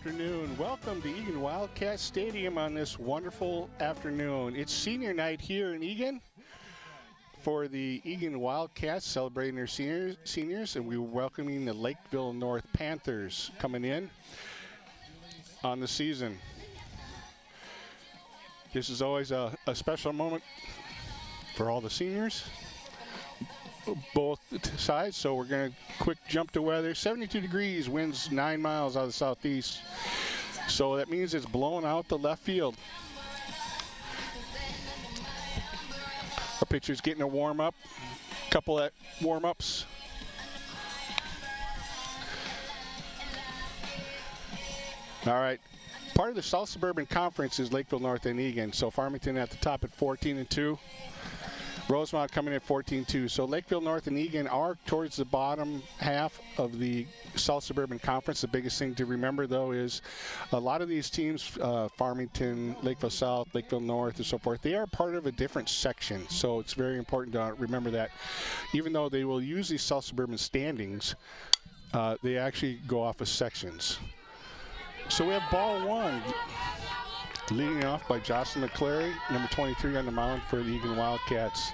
afternoon. Welcome to Eagan Wildcat Stadium on this wonderful afternoon. It's senior night here in Eagan for the Eagan Wildcats celebrating their seniors, and we're welcoming the Lakeville North Panthers coming in on the season. This is always a special moment for all the seniors, both sides, so we're going to quick jump to weather. 72 degrees, winds 9 miles out of the southeast, so that means it's blowing out the left field. Our pitcher's getting a warm-up, couple of warm-ups. All right, part of the South Suburban Conference is Lakeville North and Eagan, so Farmington at the top at 14-2. Rosemont coming at 14-2. So Lakeville North and Eagan are towards the bottom half of the South Suburban Conference. The biggest thing to remember, though, is a lot of these teams, Farmington, Lakeville South, Lakeville North, and so forth, they are part of a different section. So it's very important to remember that. Even though they will use these South Suburban standings, they actually go off of sections. So we have ball one. Leading off by Jocelyn McClary, number 23 on the mound for the Eagan Wildcats.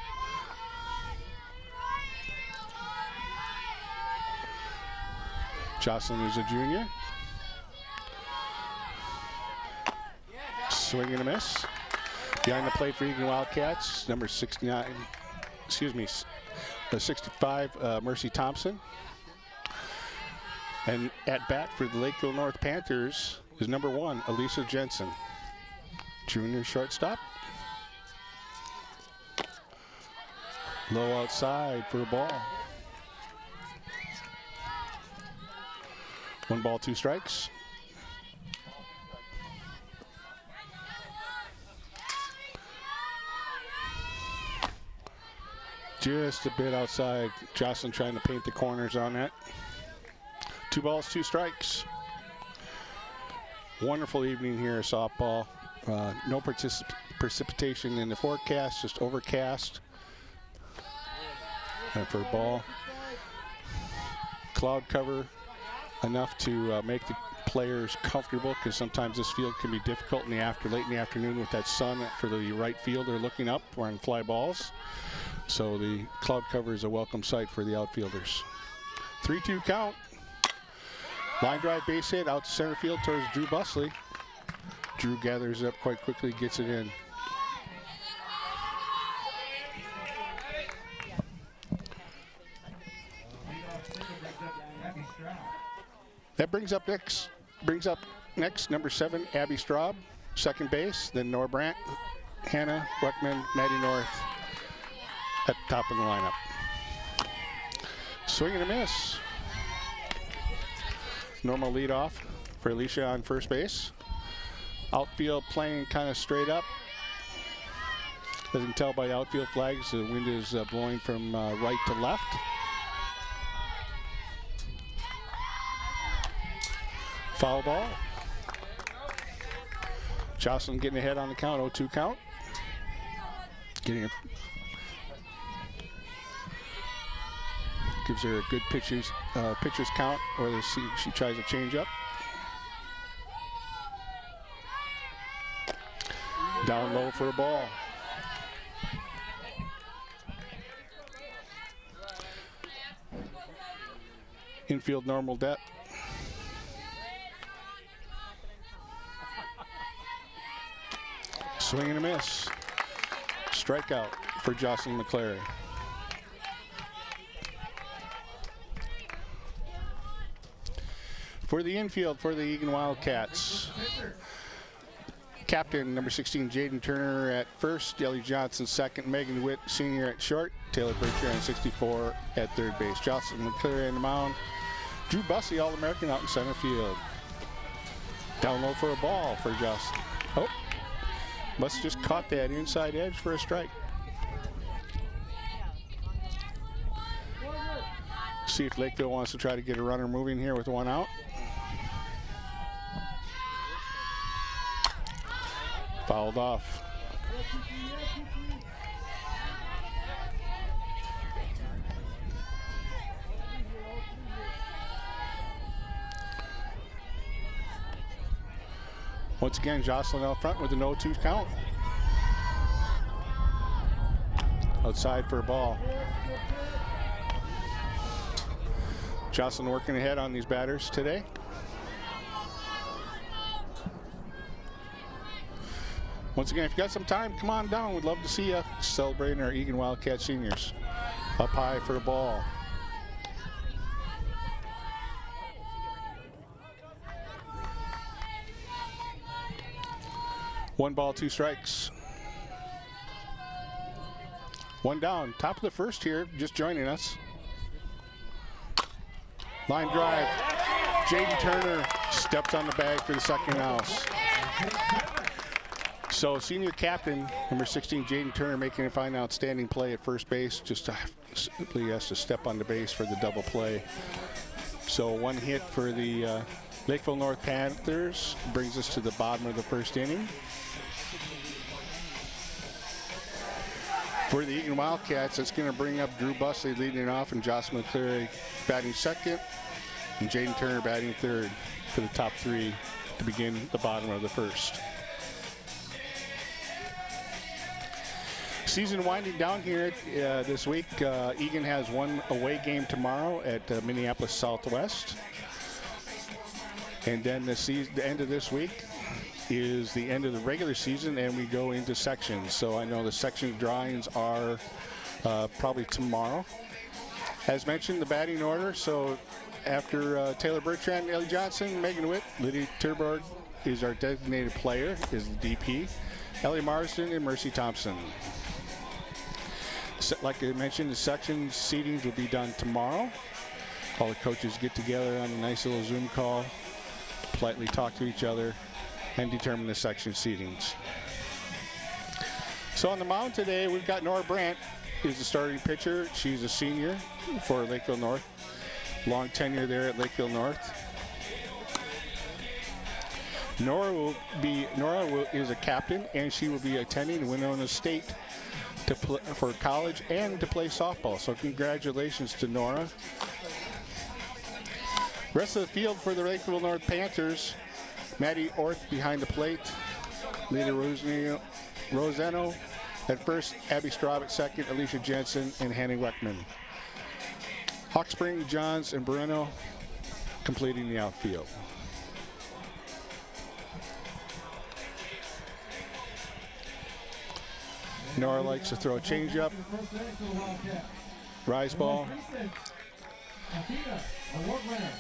Jocelyn is a junior. Swing and a miss. Behind the plate for Eagan Wildcats, number 65, Mercy Thompson. And at bat for the Lakeville North Panthers is number 1, Elisa Jensen. Junior shortstop. Low outside for a ball. 1 ball, 2 strikes. Just a bit outside. Jocelyn trying to paint the corners on that. 2 balls, 2 strikes. Wonderful evening here at softball. No precipitation in the forecast, just overcast. And for a ball, cloud cover enough to make the players comfortable, because sometimes this field can be difficult in the late in the afternoon with that sun for the right fielder looking up on fly balls. So the cloud cover is a welcome sight for the outfielders. 3-2 count. Line drive base hit out to center field towards Drew Busley. Drew gathers up quite quickly, gets it in. That brings up next number 7, Abby Straub, second base. Then Nora Brandt, Hannah Weckman, Maddie North at the top of the lineup. Swing and a miss. Normal leadoff for Alicia on first base. Outfield playing kind of straight up. As you can tell by the outfield flags, the wind is blowing from right to left. Foul ball. Jocelyn getting ahead on the count, 0-2 count. Getting it. Gives her a good pitcher's count, or she tries a changeup. Down low for a ball. Infield normal depth. Swing and a miss. Strikeout for Jocelyn McClary. For the infield for the Eagan Wildcats, captain number 16 Jaden Turner at first, Ellie Johnson second, Megan Witt senior at short, Taylor Bircher on 64 at third base. Jocelyn McClary on the mound. Drew Bussey, All-American, out in center field. Down low for a ball for Jocelyn. Oh, must just caught that inside edge for a strike. See if Lakeville wants to try to get a runner moving here with 1 out. Fouled off. Once again, Jocelyn out front with an 0-2 count. Outside for a ball. Jocelyn working ahead on these batters today. Once again, if you got some time, come on down. We'd love to see you celebrating our Eagan Wildcat seniors. Up high for a ball. One ball, two strikes. One down. Top of the first here, just joining us. Line drive. Jaden Turner steps on the bag for the second house. So senior captain, number 16, Jaden Turner, making a fine outstanding play at first base. Just simply has to step on the base for the double play. So one hit for the Lakeville North Panthers brings us to the bottom of the first inning. For the Eagan Wildcats, it's going to bring up Drew Busley leading off and Jocelyn McCleary batting second and Jaden Turner batting third for the top three to begin the bottom of the first. Season winding down here this week. Eagan has one away game tomorrow at Minneapolis Southwest. And then the end of this week is the end of the regular season and we go into sections. So I know the section drawings are probably tomorrow. As mentioned, the batting order. So after Taylor Bertrand, Ellie Johnson, Megan Witt, Lydia Turborg is our designated player, is the DP. Ellie Marsden and Mercy Thompson. Like I mentioned, the section seedings will be done tomorrow. All the coaches get together on a nice little Zoom call, politely talk to each other, and determine the section seedings. So on the mound today, we've got Nora Brandt, who's the starting pitcher. She's a senior for Lakeville North. Long tenure there at Lakeville North. Nora is a captain, and she will be attending Winona State for college and to play softball. So congratulations to Nora. Rest of the field for the Lakeville North Panthers. Maddie Orth behind the plate. Lita Roseno at first. Abby Straub at second. Alicia Jensen and Hanny Weckman. Hawkspring, Johns, and Bruno completing the outfield. Nora likes to throw a changeup. Rise ball.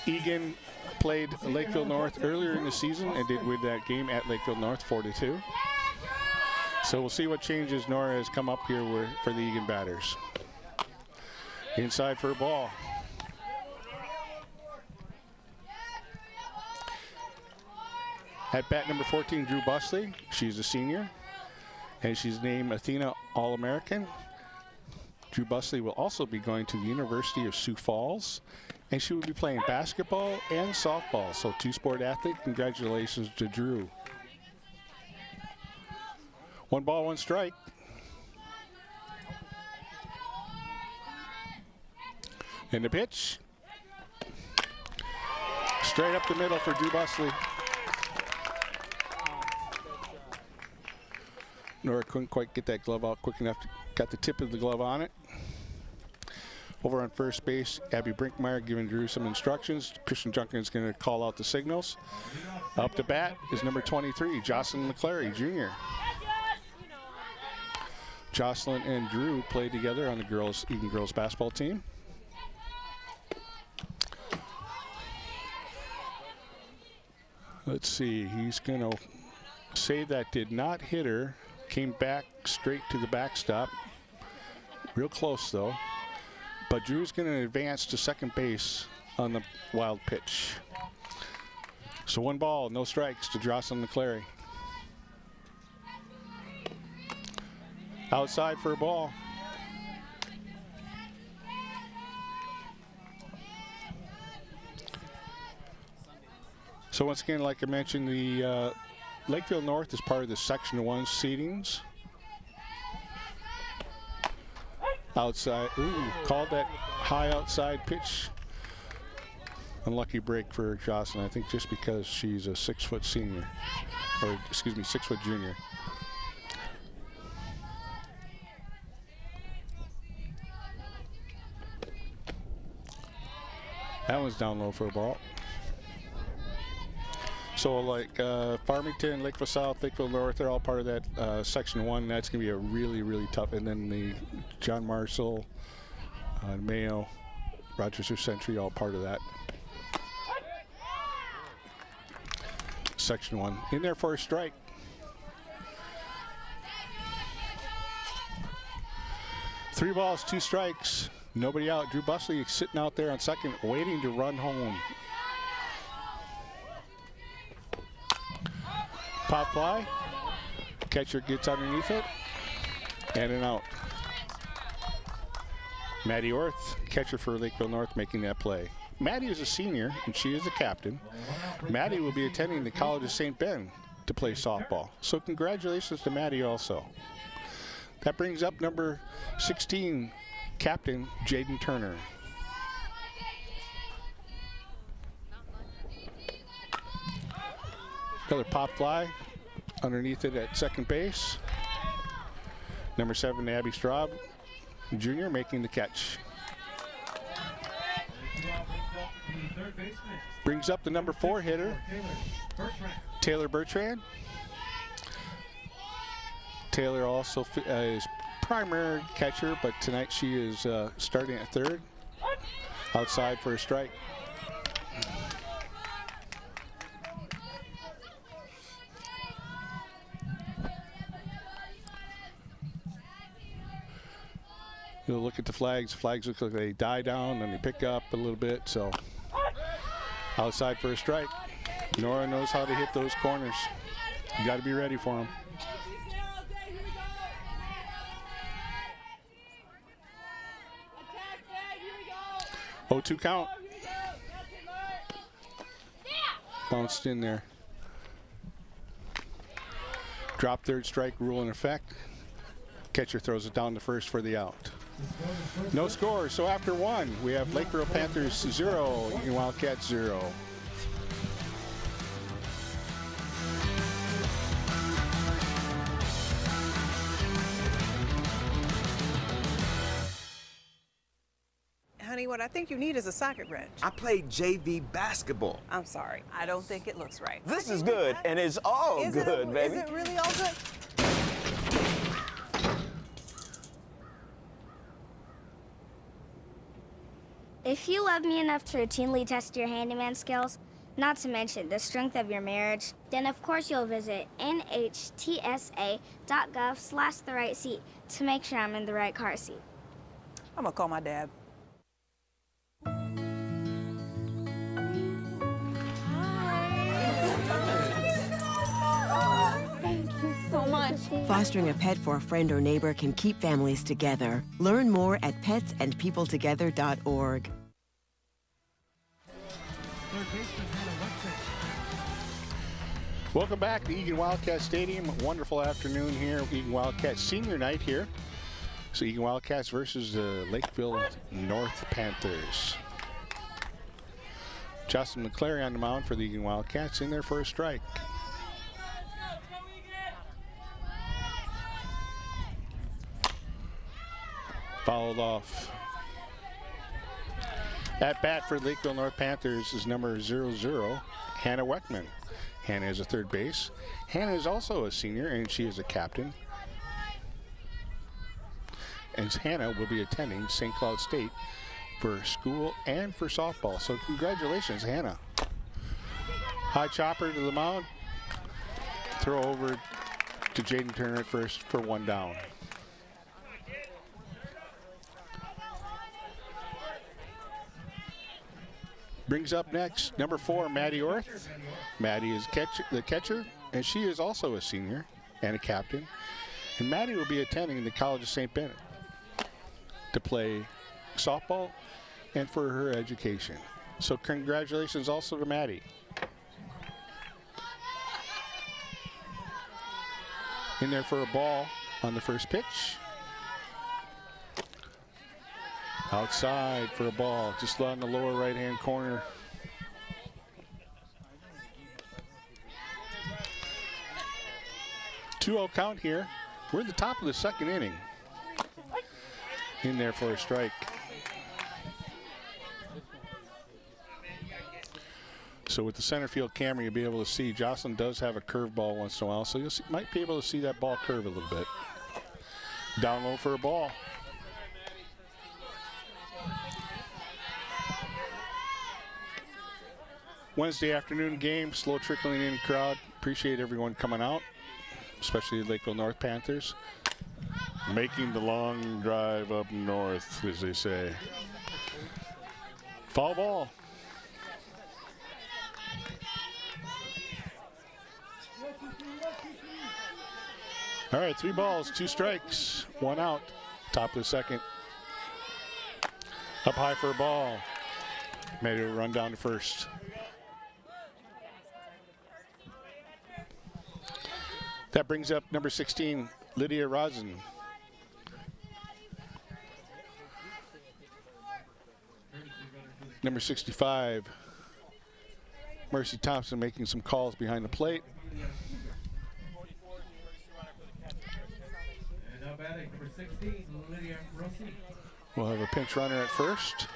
Eagan played Lakeville North earlier in the season and did win that game at Lakeville North 4-2. So we'll see what changes Nora has come up here for the Eagan batters. Inside for a ball. At bat number 14, Drew Busley. She's a senior, and she's named Athena All-American. Drew Busley will also be going to the University of Sioux Falls, and she will be playing basketball and softball. So two-sport athlete. Congratulations to Drew. One ball, one strike. And the pitch. Straight up the middle for Drew Busley. Nora couldn't quite get that glove out quick enough. Got the tip of the glove on it. Over on first base, Abby Brinkmeyer giving Drew some instructions. Christian Junkin is going to call out the signals. Up to bat is number 23, Jocelyn McCleary, Jr. Jocelyn and Drew played together on the Eagan girls basketball team. Let's see, he's going to say that did not hit her. Came back straight to the backstop. Real close though. But Drew's going to advance to second base on the wild pitch. So one ball, no strikes to Jocelyn McCleary. Outside for a ball. So once again, like I mentioned, the Lakeville North is part of the Section 1 seedings. Outside, called that high outside pitch. Unlucky break for Jocelyn, I think just because she's a 6-foot senior, or excuse me, 6-foot junior. That one's down low for a ball. So like Farmington, Lakeville South, Lakeville North, they're all part of that Section 1. That's going to be a really, really tough. And then the John Marshall, Mayo, Rochester Century, all part of that. Section 1. In there for a strike. Three balls, 2 strikes. Nobody out. Drew Busley sitting out there on second, waiting to run home. Pop fly. Catcher gets underneath it. And an out. Maddie Orth, catcher for Lakeville North, making that play. Maddie is a senior, and she is the captain. Maddie will be attending the College of St. Ben to play softball. So congratulations to Maddie also. That brings up number 16, captain Jaden Turner. Another pop fly underneath it at second base. Number 7, Abby Straub Jr. making the catch. Brings up the number 4 hitter, Taylor Bertrand. Taylor also is primary catcher, but tonight she is starting at third, outside for a strike. You'll look at the flags. Flags look like they die down and they pick up a little bit. So outside for a strike. Nora knows how to hit those corners. You got to be ready for them. Oh, 2 count. Bounced in there. Drop third strike rule in effect. Catcher throws it down to first for the out. No score, so after 1, we have Lakeville Panthers 0, Eagan Wildcats 0. Honey, what I think you need is a socket wrench. I played JV basketball. I'm sorry, I don't think it looks right. This is good, and it's all good, baby. Is it really all good? If you love me enough to routinely test your handyman skills, not to mention the strength of your marriage, then of course you'll visit nhtsa.gov/therightseat to make sure I'm in the right car seat. I'm gonna call my dad. Thank you so much. Fostering a pet for a friend or neighbor can keep families together. Learn more at petsandpeopletogether.org. Welcome back to Eagan Wildcat Stadium. Wonderful afternoon here. Eagan Wildcats senior night here. So Eagan Wildcats versus the Lakeville North Panthers. Justin McClary on the mound for the Eagan Wildcats, in there for a strike. Fouled off. At bat for Lakeville North Panthers is number 00, Hannah Weckman. Hannah is a third base. Hannah is also a senior, and she is a captain. And Hannah will be attending St. Cloud State for school and for softball. So congratulations, Hannah. High chopper to the mound. Throw over to Jaden Turner at first for 1 down. Brings up next, number 4, Maddie Orth. Maddie is the catcher, and she is also a senior and a captain. And Maddie will be attending the College of St. Bennet to play softball and for her education. So congratulations also to Maddie. In there for a ball on the first pitch. Outside for a ball, just on the lower right-hand corner. 2-0 count here. We're at the top of the second inning. In there for a strike. So with the center field camera, you'll be able to see Jocelyn does have a curveball once in a while, so you might be able to see that ball curve a little bit. Down low for a ball. Wednesday afternoon game, slow trickling in crowd. Appreciate everyone coming out, especially the Lakeville North Panthers. Making the long drive up north, as they say. Foul ball. All right, 3 balls, 2 strikes, 1 out. Top of the second. Up high for a ball. Made a run down to first. That brings up number 16, Lydia Rosen. Number 65, Mercy Thompson, making some calls behind the plate. And now batting for 16, Lydia Rossi. We'll have a pinch runner at first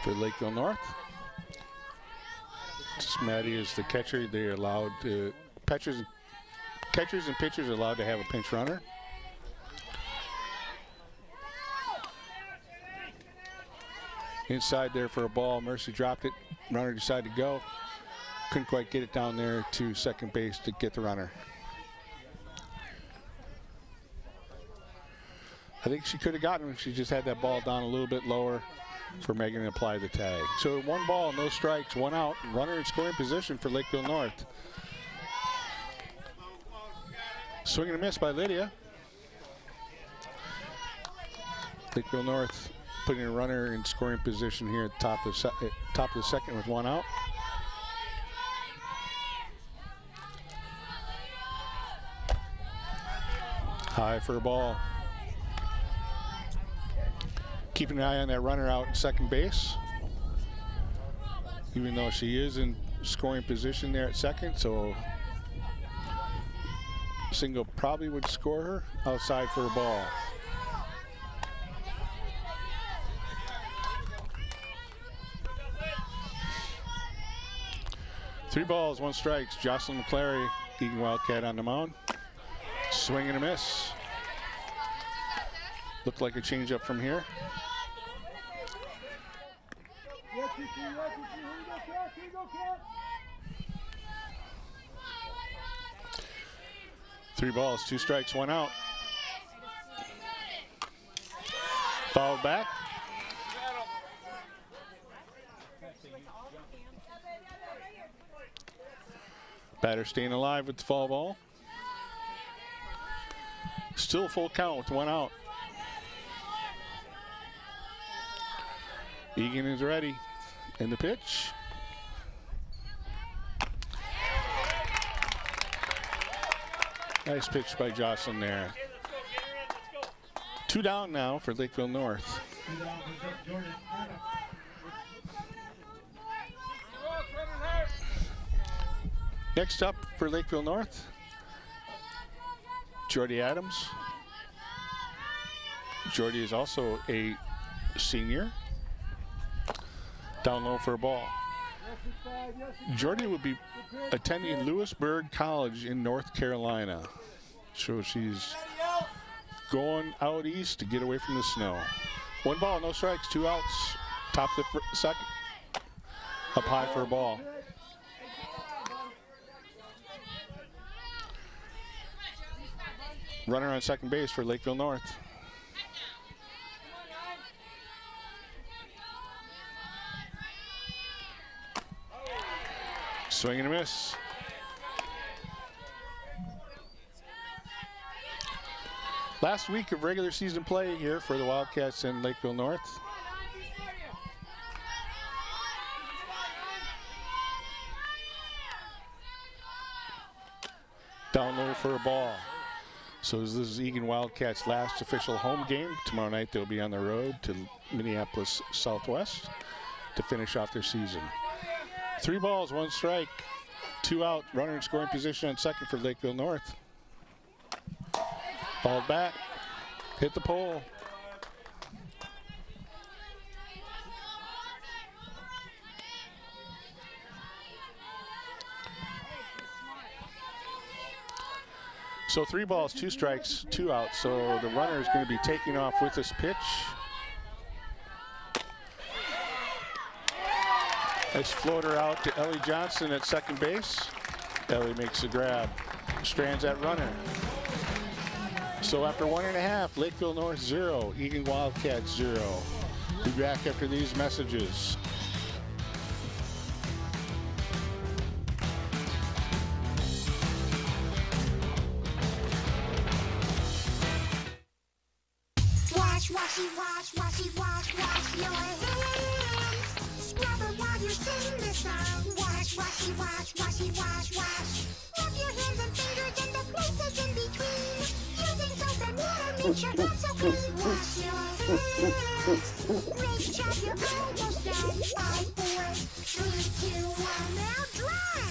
for Lakeville North. Just Maddie is the catcher. They're allowed to, catchers and pitchers are allowed to have a pinch runner. Inside there for a ball. Mercy dropped it. Runner decided to go. Couldn't quite get it down there to second base to get the runner. I think she could have gotten him if she just had that ball down a little bit lower for Megan to apply the tag. So 1 ball, no strikes, 1 out. Runner in scoring position for Lakeville North. Swing and a miss by Lydia. Lakeville North putting a runner in scoring position here at the top of the second with 1 out. High for a ball. Keeping an eye on that runner out in second base. Even though she is in scoring position there at second, so single probably would score her. Outside for a ball. Three balls, 1 strikes. Jocelyn McClary, Eagan Wildcat on the mound. Swing and a miss. Looked like a changeup from here. Three balls, 2 strikes, 1 out. Fouled back. Batter staying alive with the foul ball. Still full count with 1 out. Eagan is ready. And the pitch. Nice pitch by Jocelyn there. 2 down now for Lakeville North. Next up for Lakeville North, Jordy Adams. Jordy is also a senior. Down low for a ball. Jordy would be attending Lewisburg College in North Carolina. So she's going out east to get away from the snow. 1 ball, no strikes, 2 outs. Top of the second. Up high for a ball. Runner on second base for Lakeville North. Swing and a miss. Last week of regular season play here for the Wildcats in Lakeville North. Down low for a ball. So this is Eagan Wildcats' last official home game. Tomorrow night they'll be on the road to Minneapolis Southwest to finish off their season. 3 balls, 1 strike. 2 out, runner in scoring position on second for Lakeville North. Ball back, hit the pole. So 3 balls, 2 strikes, 2 outs. So the runner is going to be taking off with this pitch. Nice floater out to Ellie Johnson at second base. Ellie makes the grab, strands that runner. So after 1.5, Lakeville North 0, Eagan Wildcats 0. Be back after these messages. Wash, washy, wash, washy, wash, wash your hands. Scrub it while you sing this song. Wash, washy, wash, washy, wash, wash. Rub your hands and fingers and the places in between. Using soap and water makes your hands so clean. Wash your hands. Great job, you're almost done. 5, 4, 3, 2, 1, now dry.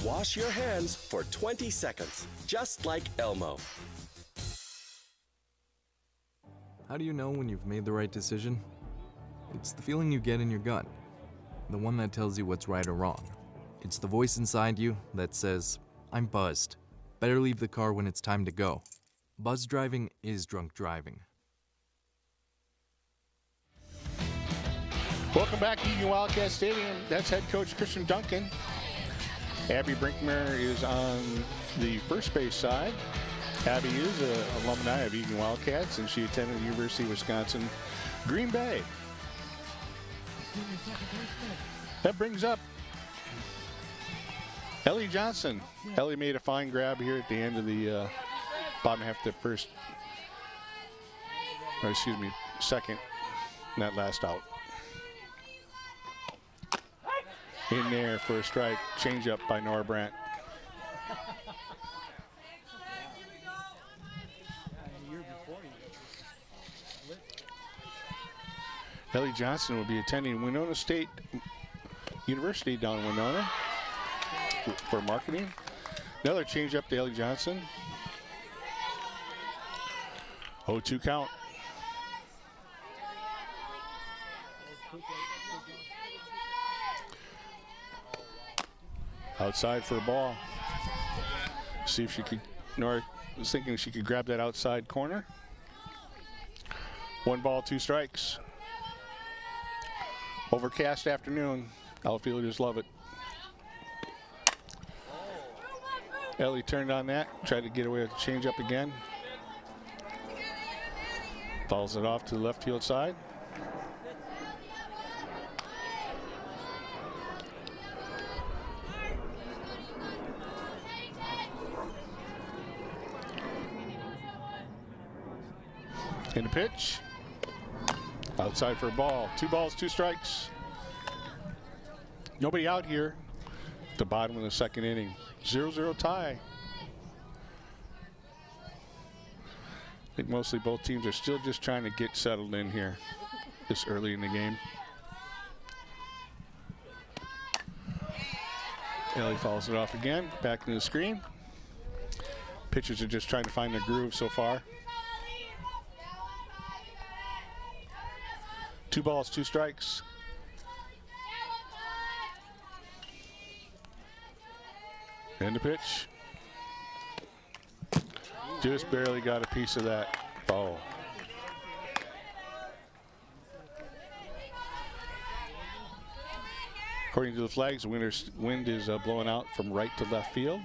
Wash your hands for 20 seconds, just like Elmo. How do you know when you've made the right decision? It's the feeling you get in your gut, the one that tells you what's right or wrong. It's the voice inside you that says, I'm buzzed. Better leave the car when it's time to go. Buzz driving is drunk driving. Welcome back to Eagan Wildcat Stadium. That's head coach Christian Duncan. Abby Brinkmer is on the first base side. Abby is an alumni of Eagan Wildcats, and she attended the University of Wisconsin Green Bay. That brings up Ellie Johnson. Ellie made a fine grab here at the end of the bottom half of the first, or excuse me, second, not last out. In there for a strike, change up by Nora Brandt. Ellie Johnson will be attending Winona State University down in Winona for marketing. Another change up to Ellie Johnson. 0-2 count. Outside for a ball. See if she could, Nora was thinking she could grab that outside corner. 1 ball, 2 strikes. Overcast afternoon. Outfielders love it. Ellie turned on that, tried to get away with the changeup again. Fouls it off to the left field side. In the pitch. Outside for a ball. 2 balls, 2 strikes. Nobody out here at the bottom of the second inning. 0-0 tie. I think mostly both teams are still just trying to get settled in here this early in the game. Ellie fouls it off again, back into the screen. Pitchers are just trying to find their groove so far. 2 balls, 2 strikes. And the pitch. Just barely got a piece of that ball. According to the flags, the wind is blowing out from right to left field.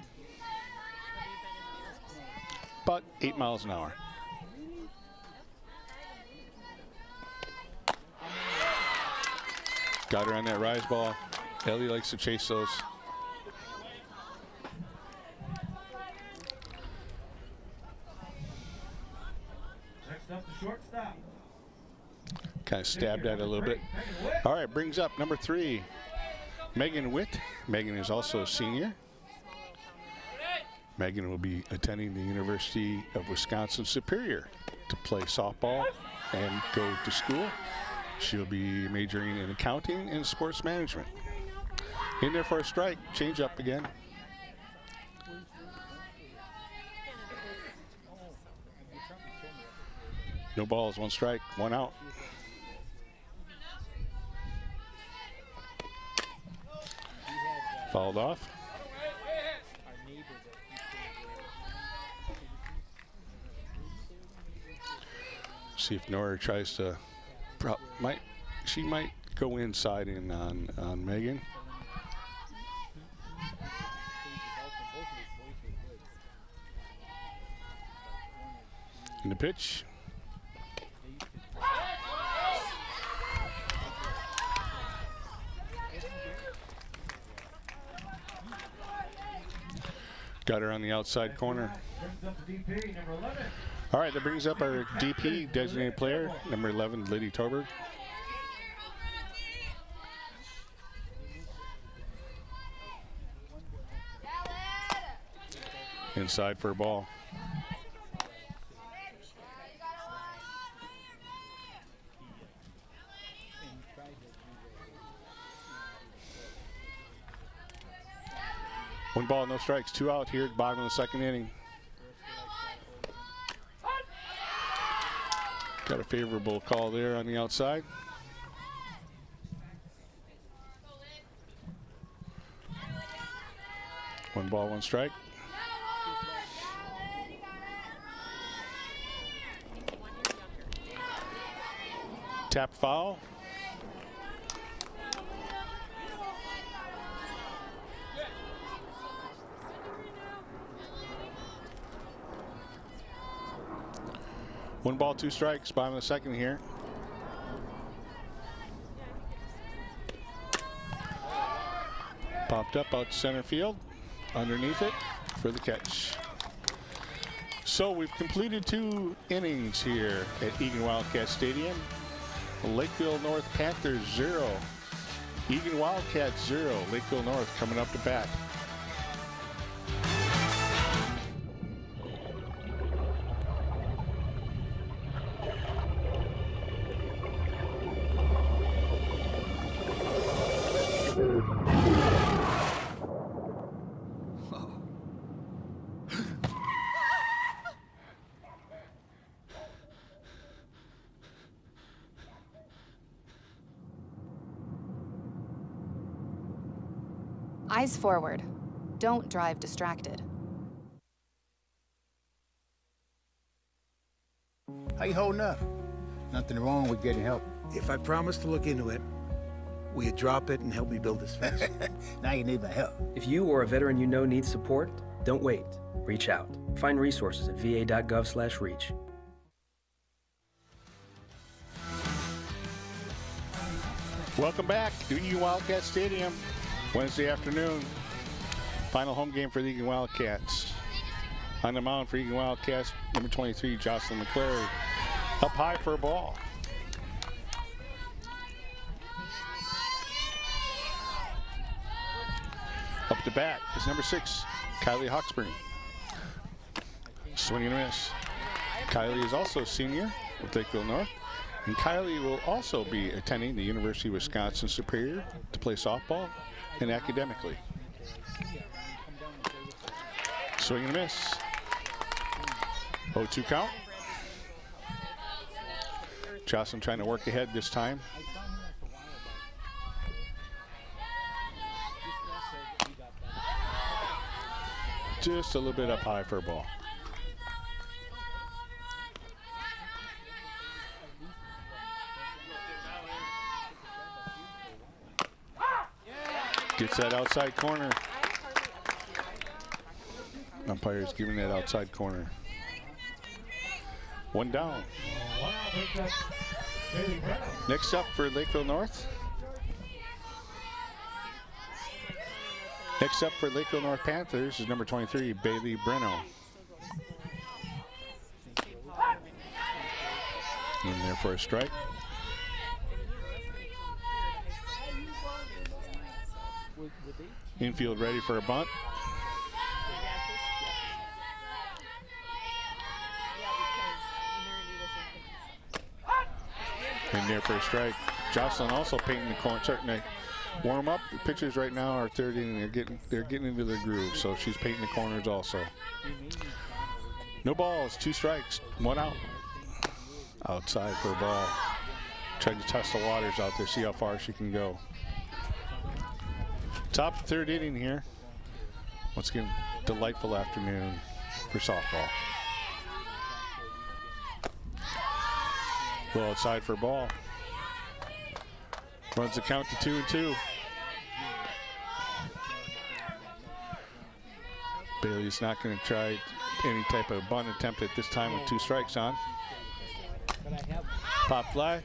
About 8 miles an hour. Got her on that rise ball. Ellie likes to chase those. Next up, the shortstop. Kind of stabbed at it a little bit. All right, brings up number 3, Megan Witt. Megan is also a senior. Megan will be attending the University of Wisconsin Superior to play softball and go to school. She'll be majoring in accounting and sports management. In there for a strike. Change up again. No balls, 1 strike, 1 out. Fouled off. See if Nora tries to, she might go inside in on Megan. In the pitch. Got her on the outside corner. All right, that brings up our DP, designated player, number 11, Liddy Torberg. Inside for a ball. One ball, no strikes, 2 out here at the bottom of the 2nd inning. Got a favorable call there on the outside. One ball, 1 strike. Tap foul. One ball, 2 strikes, bottom of the 2nd here. Popped up out to center field, underneath it for the catch. So we've completed 2 innings here at Eagan Wildcat Stadium. Lakeville North Panthers 0, Eagan Wildcats 0. Lakeville North coming up to bat. Eyes forward. Don't drive distracted. How you holding up? Nothing wrong with getting help. If I promise to look into it, will you drop it and help me build this fence? Now you need my help. If you or a veteran you know needs support, don't wait. Reach out. Find resources at va.gov/reach. Welcome back to Eagan Wildcat Stadium. Wednesday afternoon, final home game for the Eagan Wildcats. On the mound for Eagan Wildcats, number 23, Jocelyn McClary. Up high for a ball. Up to bat is number 6, Kylie Hawksburn. Swing and a miss. Kylie is also a senior with Lakeville North. And Kylie will also be attending the University of Wisconsin Superior to play softball and academically. Swing and a miss. 0-2 count. Jocelyn trying to work ahead this time. Just a little bit up high for a ball. Gets that outside corner. Umpire's giving that outside corner. 1 down. Next up for Lakeville North. Next up for Lakeville North Panthers is number 23, Bailey Breno. In there for a strike. Infield ready for a bunt. In there for a strike. Jocelyn also painting the corner, starting to warm up. The pitchers right now are third inning. They're getting into their groove. So she's painting the corners also. No balls, 2 strikes, 1 out. Outside for a ball. Trying to test the waters out there, see how far she can go. Top 3rd inning here. Once again, delightful afternoon for softball. Well, outside for a ball. Runs the count to 2-2. Bailey's not going to try any type of bunt attempt at this time with 2 strikes on. Pop fly.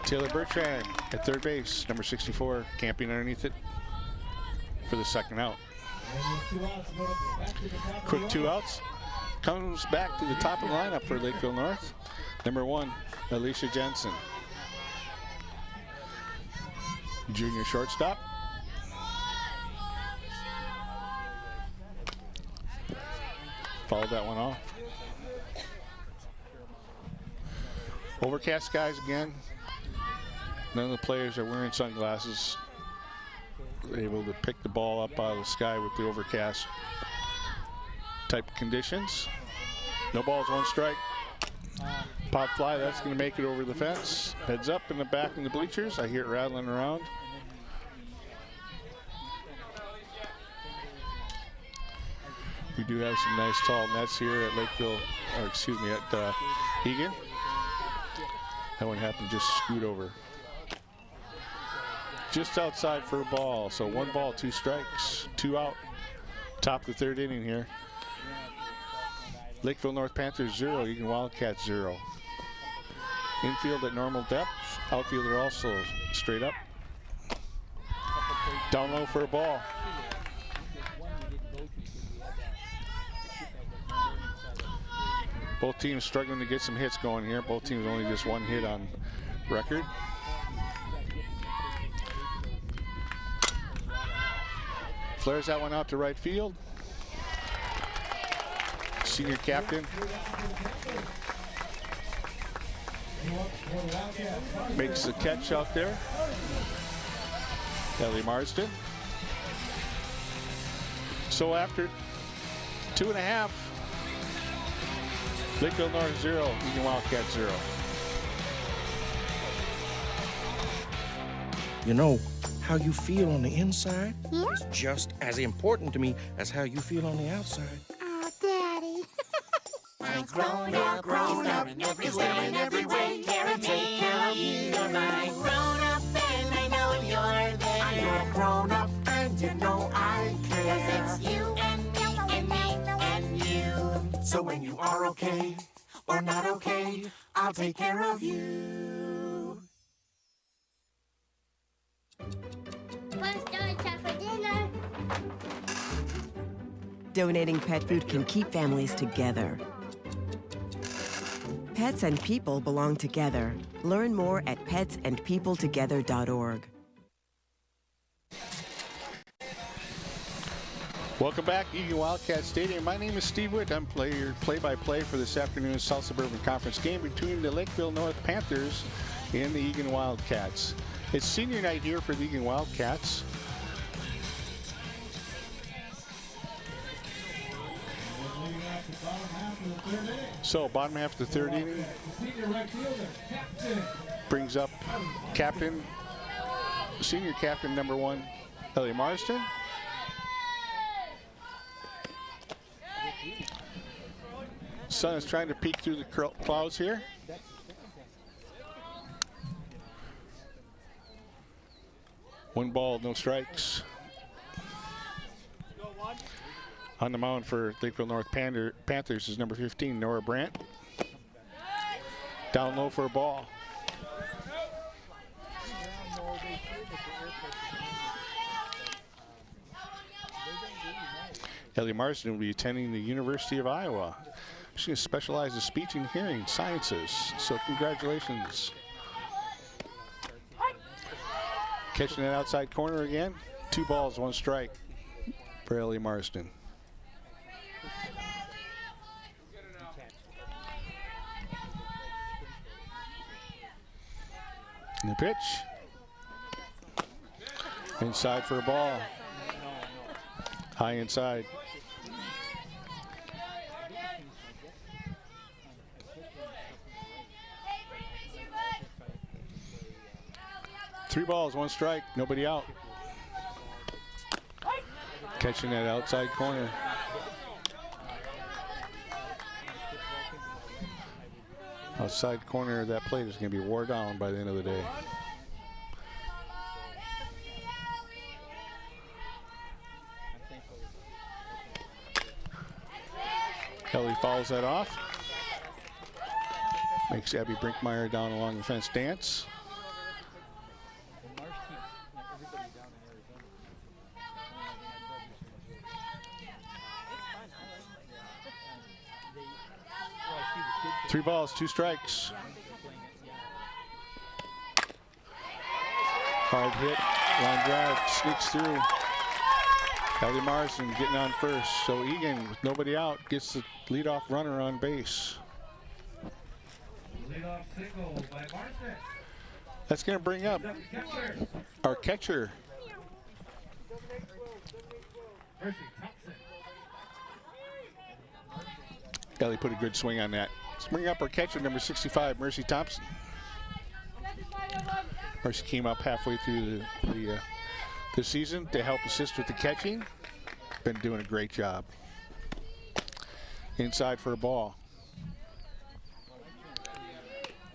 Taylor Bertrand at third base, number 64, camping underneath it for the 2nd out. Quick 2 outs. Comes back to the top of the lineup for Lakeville North. Number 1, Alicia Jensen. Junior shortstop. Followed that one off. Overcast skies again. None of the players are wearing sunglasses. Able to pick the ball up out of the sky with the overcast type conditions. No balls, 1 strike. Pop fly, that's going to make it over the fence. Heads up in the back in the bleachers. I hear it rattling around. We do have some nice tall nets here at Lakeville, or excuse me, at Eagan. That one happened to just scoot over. Just outside for a ball, so 1 ball, 2 strikes, 2 out. Top of the 3rd inning here. Lakeville North Panthers 0, Eagan Wildcats 0. Infield at normal depth, outfielder also straight up. Down low for a ball. Both teams struggling to get some hits going here. Both teams only just 1 hit on record. Flares that one out to right field. Senior captain makes the catch out there. Ellie Marsden. So after 2.5, Lakeville North 0, Eagan Wildcats 0. You know, how you feel on the inside is just as important to me as how you feel on the outside. Oh, Daddy. I'm grown up in every way. Care and take care of you. You're my grown up and I know you're there. I'm a grown up and you know I care. 'Cause it's you and me and me and you. So when you are okay or not okay, I'll take care of you. What's time for dinner? Donating pet food can keep families together. Pets and people belong together. Learn more at petsandpeopletogether.org. Welcome back, Eagan Wildcat Stadium. My name is Steve Witt. I'm play-by-play for this afternoon's South Suburban Conference game between the Lakeville North Panthers and the Eagan Wildcats. It's senior night here for the Eagan Wildcats. So, bottom half of the 3rd inning brings up senior captain number 1, Ellie Marsden. Sun is trying to peek through the clouds here. One ball, no strikes. On the mound for Lakeville North Panthers is number 15, Nora Brandt. Down low for a ball. Ellie Marsden will be attending the University of Iowa. She specializes in speech and hearing sciences, so congratulations. Catching that outside corner again. 2 balls, 1 strike for Ellie Marsden. And the pitch. Inside for a ball. High inside. Three balls, one strike, nobody out. Catching that outside corner. Outside corner of that plate is going to be wore down by the end of the day. Kelly fouls that off. Makes Abby Brinkmeyer down along the fence dance. Three balls, two strikes. Hard hit, line drive, sneaks through. Kelly Marsden getting on first. So Eagan, with nobody out, gets the leadoff runner on base. Leadoff single by Marsden. That's going to bring up our catcher. Mercy Thompson. Kelly put a good swing on that. Let's bring up our catcher, number 65, Mercy Thompson. Mercy came up halfway through the season to help assist with the catching. Been doing a great job. Inside for a ball.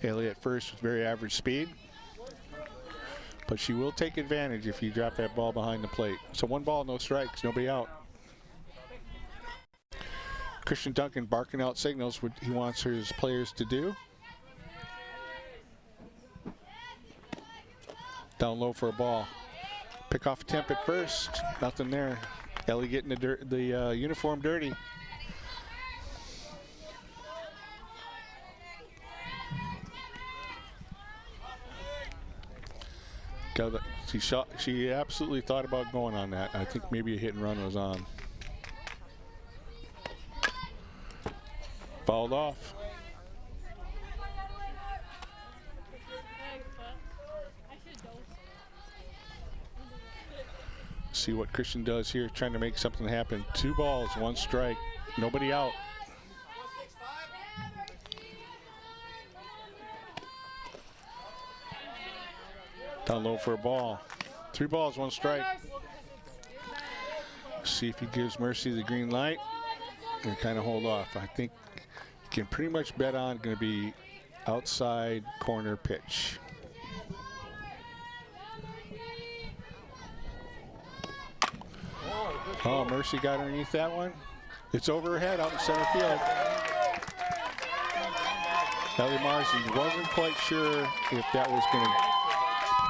Elliott first with very average speed, but she will take advantage if you drop that ball behind the plate. So one ball, no strikes, nobody out. Christian Duncan barking out signals what he wants his players to do. Down low for a ball. Pick off attempt at first, nothing there. Ellie getting the uniform dirty. She absolutely thought about going on that. I think maybe a hit and run was on. Fouled off. See what Christian does here, trying to make something happen. Two balls, one strike, nobody out. Down low for a ball. Three balls, one strike. See if he gives Mercy the green light and kind of hold off. I think you can pretty much bet on going to be outside corner pitch. Oh, Mercy got underneath that one. It's over her head out in center field. Ellie Marsden wasn't quite sure if that was going to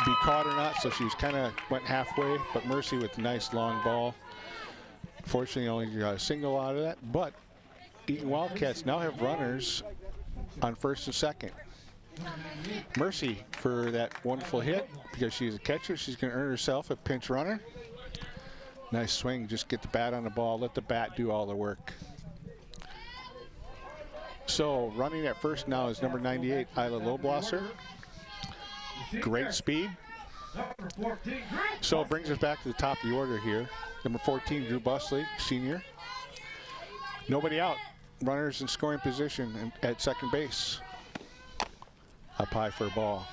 be caught or not, so she was kind of went halfway, but Mercy with a nice long ball. Fortunately, only got a single out of that, but Eagan Wildcats now have runners on first and second. Mercy for that wonderful hit, because she's a catcher, she's going to earn herself a pinch runner. Nice swing, just get the bat on the ball, let the bat do all the work. So running at first now is number 98, Isla Loblosser. Great speed. So it brings us back to the top of the order here. Number 14, Drew Busley, senior. Nobody out. Runners in scoring position at second base. Up high for a ball.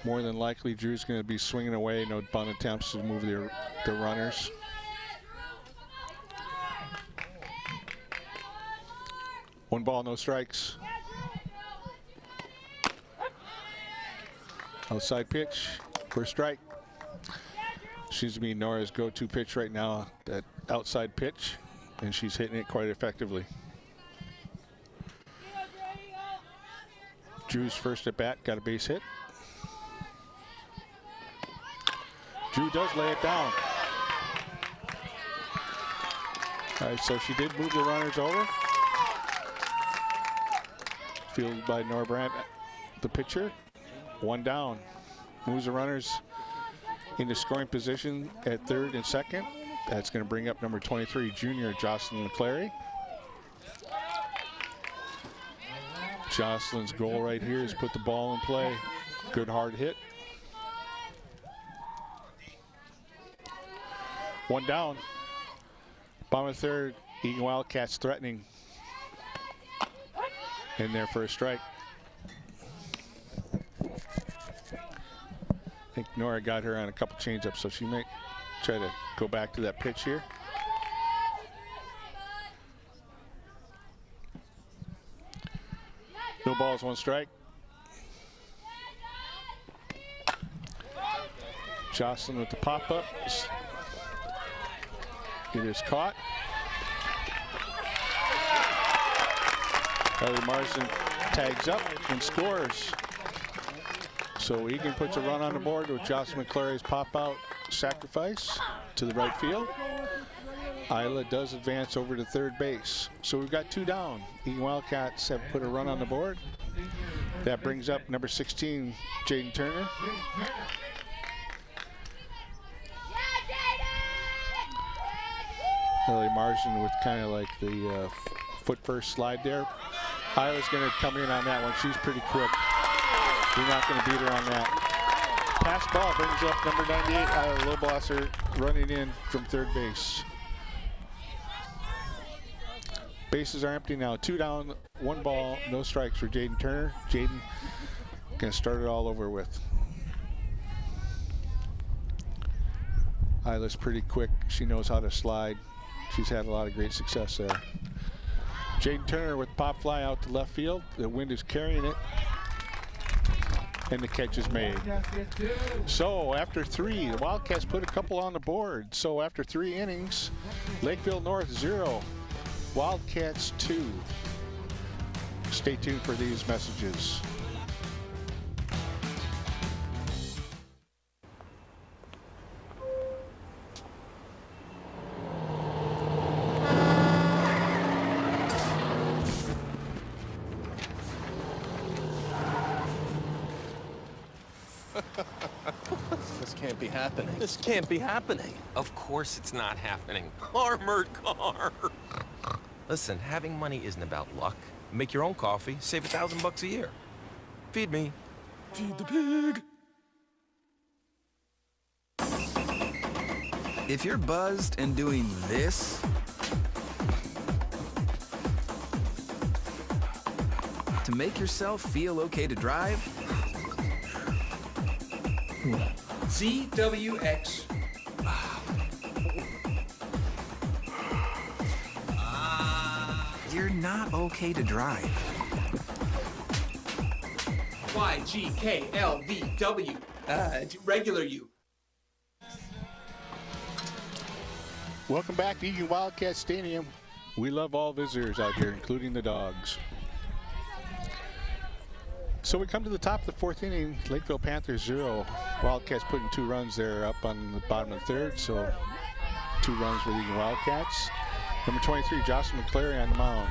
More than likely, Drew's going to be swinging away. No bunt attempts to move the runners. One ball, no strikes. Outside pitch for a strike. Seems to be Nora's go-to pitch right now, that outside pitch, and she's hitting it quite effectively. Drew's first at bat, got a base hit. Drew does lay it down. All right, so she did move the runners over. Fielded by Nora Brandt, the pitcher. One down. Moves the runners into scoring position at third and second. That's going to bring up number 23, junior Jocelyn McClary. Jocelyn's goal right here is put the ball in play. Good hard hit. One down. Bottom of the third. Eagan Wildcats threatening. In there for a strike. I think Nora got her on a couple changeups, so she may try to go back to that pitch here. No balls, one strike. Jocelyn with the pop-up. It is caught. Ellie Marsden tags up and scores. So Eagan puts a run on the board with Jocelyn McClary's pop-out sacrifice to the right field. Isla does advance over to third base. So we've got 2 down. Eagan Wildcats have put a run on the board. That brings up number 16, Jaden Turner. Ellie Marsden with kind of like the foot first slide there. Isla's going to come in on that one. She's pretty quick. You're not going to beat her on that. Pass ball brings up number 98, Isla Lobosser, running in from third base. Bases are empty now. 2 down, 1 ball, no strikes for Jaden Turner. Jaden going to start it all over with. Isla's pretty quick. She knows how to slide. She's had a lot of great success there. Jaden Turner with pop fly out to left field. The wind is carrying it. And the catch is made. So after 3, the Wildcats put a couple on the board. So after 3 innings, Lakeville North 0, Wildcats 2. Stay tuned for these messages. This can't be happening. This can't be happening. Of course it's not happening. Armored car. Listen, having money isn't about luck. Make your own coffee, save $1,000 a year. Feed me. Feed the pig. If you're buzzed and doing this, to make yourself feel okay to drive, ZWX. you're not okay to drive. YGKLVW. Regular you. Welcome back to Eagan Wildcat Stadium. We love all visitors out here, including the dogs. So we come to the top of the 4th inning. Lakeville Panthers 0. Wildcats putting 2 runs there up on the bottom of the 3rd. So 2 runs for the Eagan Wildcats. Number 23, Jocelyn McClary on the mound.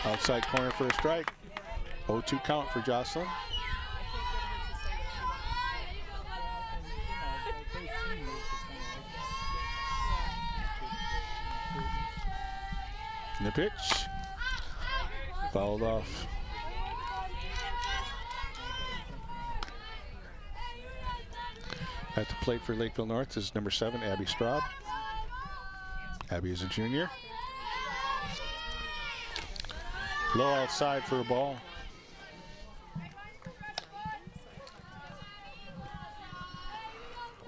Outside corner for a strike. 0-2 count for Jocelyn. And the pitch. Fouled off. At the plate for Lakeville North is number 7, Abby Straub. Abby is a junior. Low outside for a ball.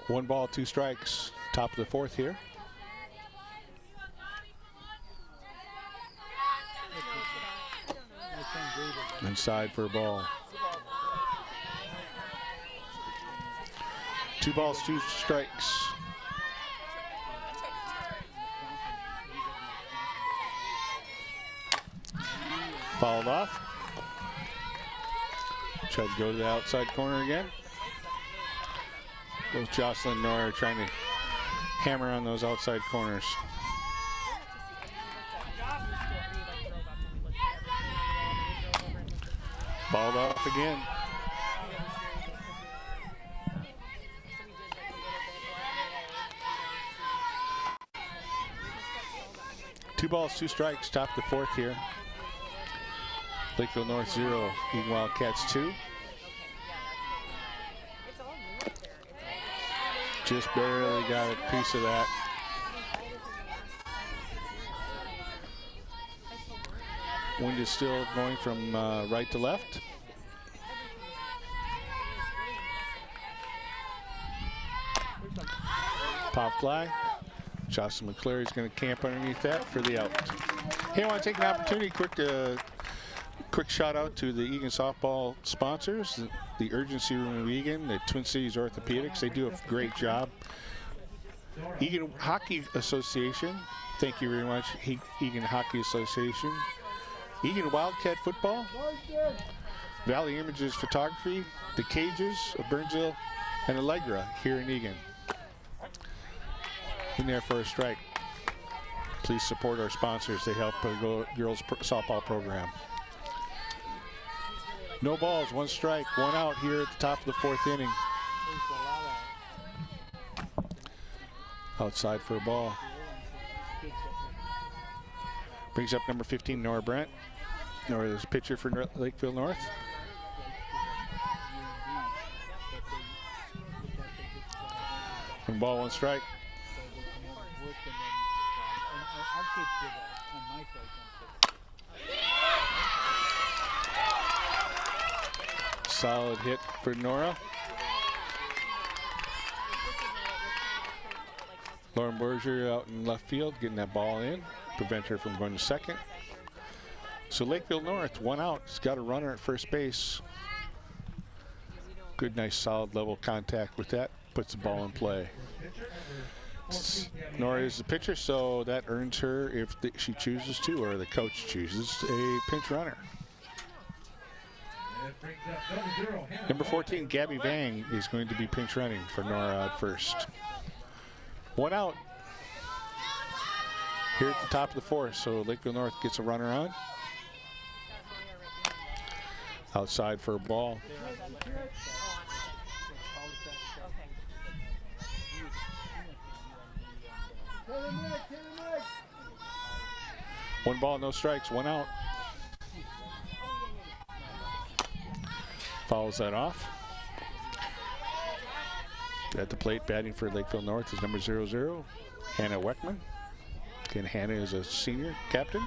One ball, 2 strikes. Top of the 4th here. Inside for a ball. 2 balls, 2 strikes. Fouled off. Try to go to the outside corner again. Both Jocelyn and Nora are trying to hammer on those outside corners. Balled off again. 2 balls, 2 strikes, top of the 4th here. Lakeville North 0, Eagan Wildcats 2. Just barely got a piece of that. Wind is still going from right to left. Pop fly. Jocelyn McCleary is going to camp underneath that for the out. Hey, I want to take an opportunity, quick shout out to the Eagan softball sponsors, the Urgency Room of Eagan, the Twin Cities Orthopedics. They do a great job. Eagan Hockey Association, thank you very much, Eagan Hockey Association. Eagan Wildcat Football, Valley Images Photography, the Cages of Burnsville, and Allegra here in Eagan. In there for a strike. Please support our sponsors. They help the girls softball program. No balls, 1 strike, 1 out here at the top of the 4th inning. Outside for a ball. Brings up number 15, Nora Brent. Nora is pitcher for Lakeville North. One ball, 1 strike. Solid hit for Nora. Lauren Berger out in left field, getting that ball in, prevent her from going to second. So Lakeville North, 1 out. It's got a runner at first base. Good, nice, solid level contact with that. Puts the ball in play. Nora is the pitcher, so that earns her, if she chooses to, or the coach chooses, a pinch runner. Number 14, Gabby Vang, is going to be pinch running for Nora at first. 1 out here at the top of the 4th, so Lakeville North gets a runner on. Outside for a ball. One ball, no strikes, 1 out. Fouls that off. At the plate, batting for Lakeville North is number 00, Hannah Weckman. Again, Hannah is a senior captain.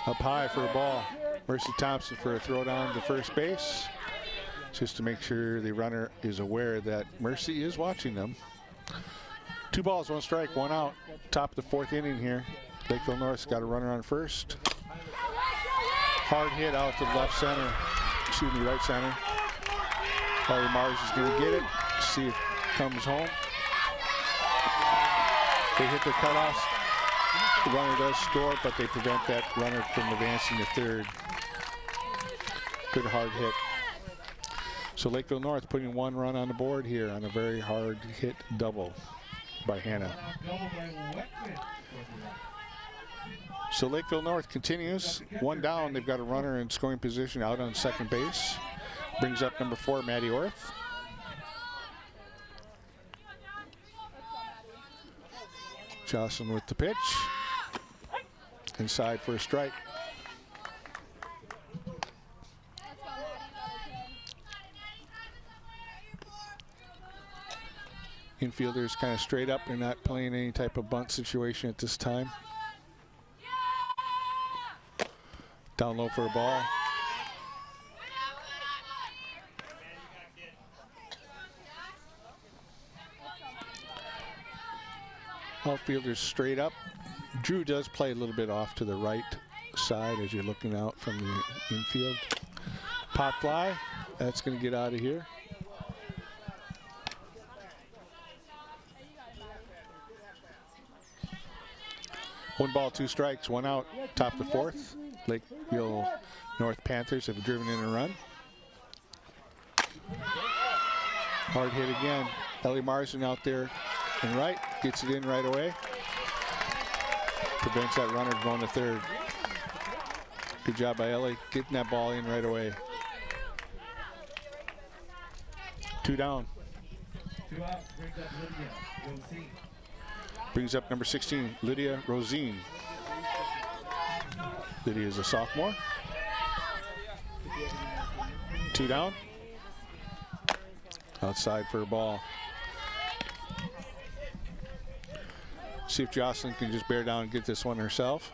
Up high for a ball. Mercy Thompson for a throw down to first base. Just to make sure the runner is aware that Mercy is watching them. 2 balls, 1 strike, 1 out. Top of the 4th inning here. Lakeville North's got a runner on first. Hard hit out to left center. Excuse me, right center. Ellie Mars is going to get it. See if it comes home. They hit the cutoffs. The runner does score, but they prevent that runner from advancing to third. Good hard hit. So Lakeville North putting 1 run on the board here on a very hard hit double by Hannah. So Lakeville North continues. 1 down. They've got a runner in scoring position out on second base. Brings up number 4, Maddie Orth. Jocelyn with the pitch. Inside for a strike. Infielders kind of straight up. They're not playing any type of bunt situation at this time. Down low for a ball. Outfielders straight up. Drew does play a little bit off to the right side as you're looking out from the infield. Pop fly. That's going to get out of here. One ball, 2 strikes, 1 out. Top of the 4th. Lakeville North Panthers have driven in a run. Hard hit again. Ellie Marsden out there and right. Gets it in right away. Prevents that runner going to third. Good job by Ellie getting that ball in right away. 2 down. 2 out, brings up Lydia Rosine. Brings up number 16, Lydia Rosine. Lydia is a sophomore. 2 down. Outside for a ball. See if Jocelyn can just bear down and get this one herself.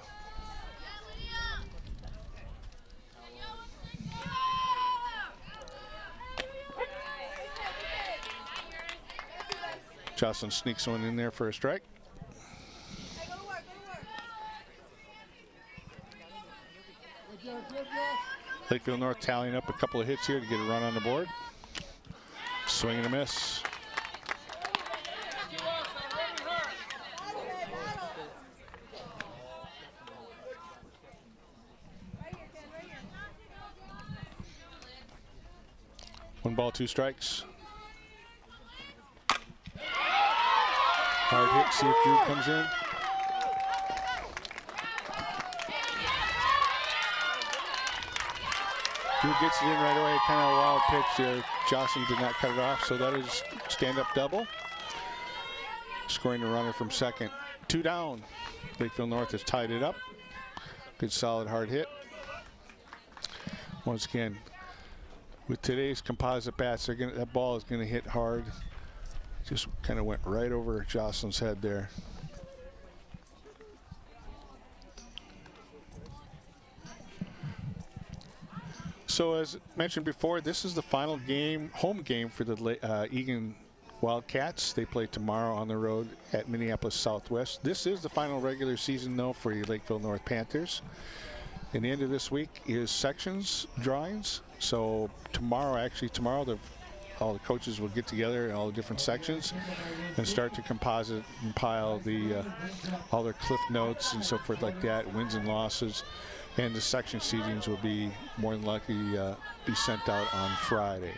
Jocelyn sneaks one in there for a strike. Lakeville North tallying up a couple of hits here to get a run on the board. Swing and a miss. One ball, 2 strikes. Hard hit, see if Drew comes in. Drew gets it in right away, kind of a wild pitch there. Jocelyn did not cut it off, so that is stand-up double. Scoring the runner from second. 2 down. Lakeville North has tied it up. Good solid hard hit. Once again, with today's composite bats, that ball is gonna hit hard. Just kind of went right over Jocelyn's head there. So as mentioned before, this is the final game, home game for the Eagan Wildcats. They play tomorrow on the road at Minneapolis Southwest. This is the final regular season, though, for the Lakeville North Panthers. And the end of this week is sections drawings. So tomorrow, all the coaches will get together in all the different sections and start to compile all their cliff notes and so forth like that, wins and losses. And the section seedings will be more than likely be sent out on Friday.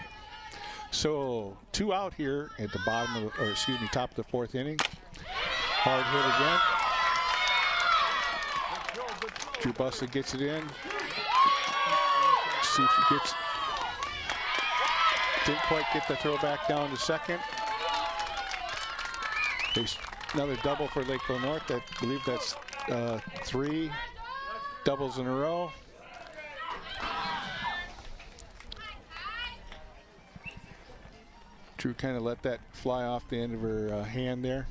So 2 out here at the top of the 4th inning. Hard hit again. Drew Buster gets it in. See if he gets. Didn't quite get the throw back down to second. Another double for Lakeville North. I believe that's 3 doubles in a row. Drew kind of let that fly off the end of her hand there.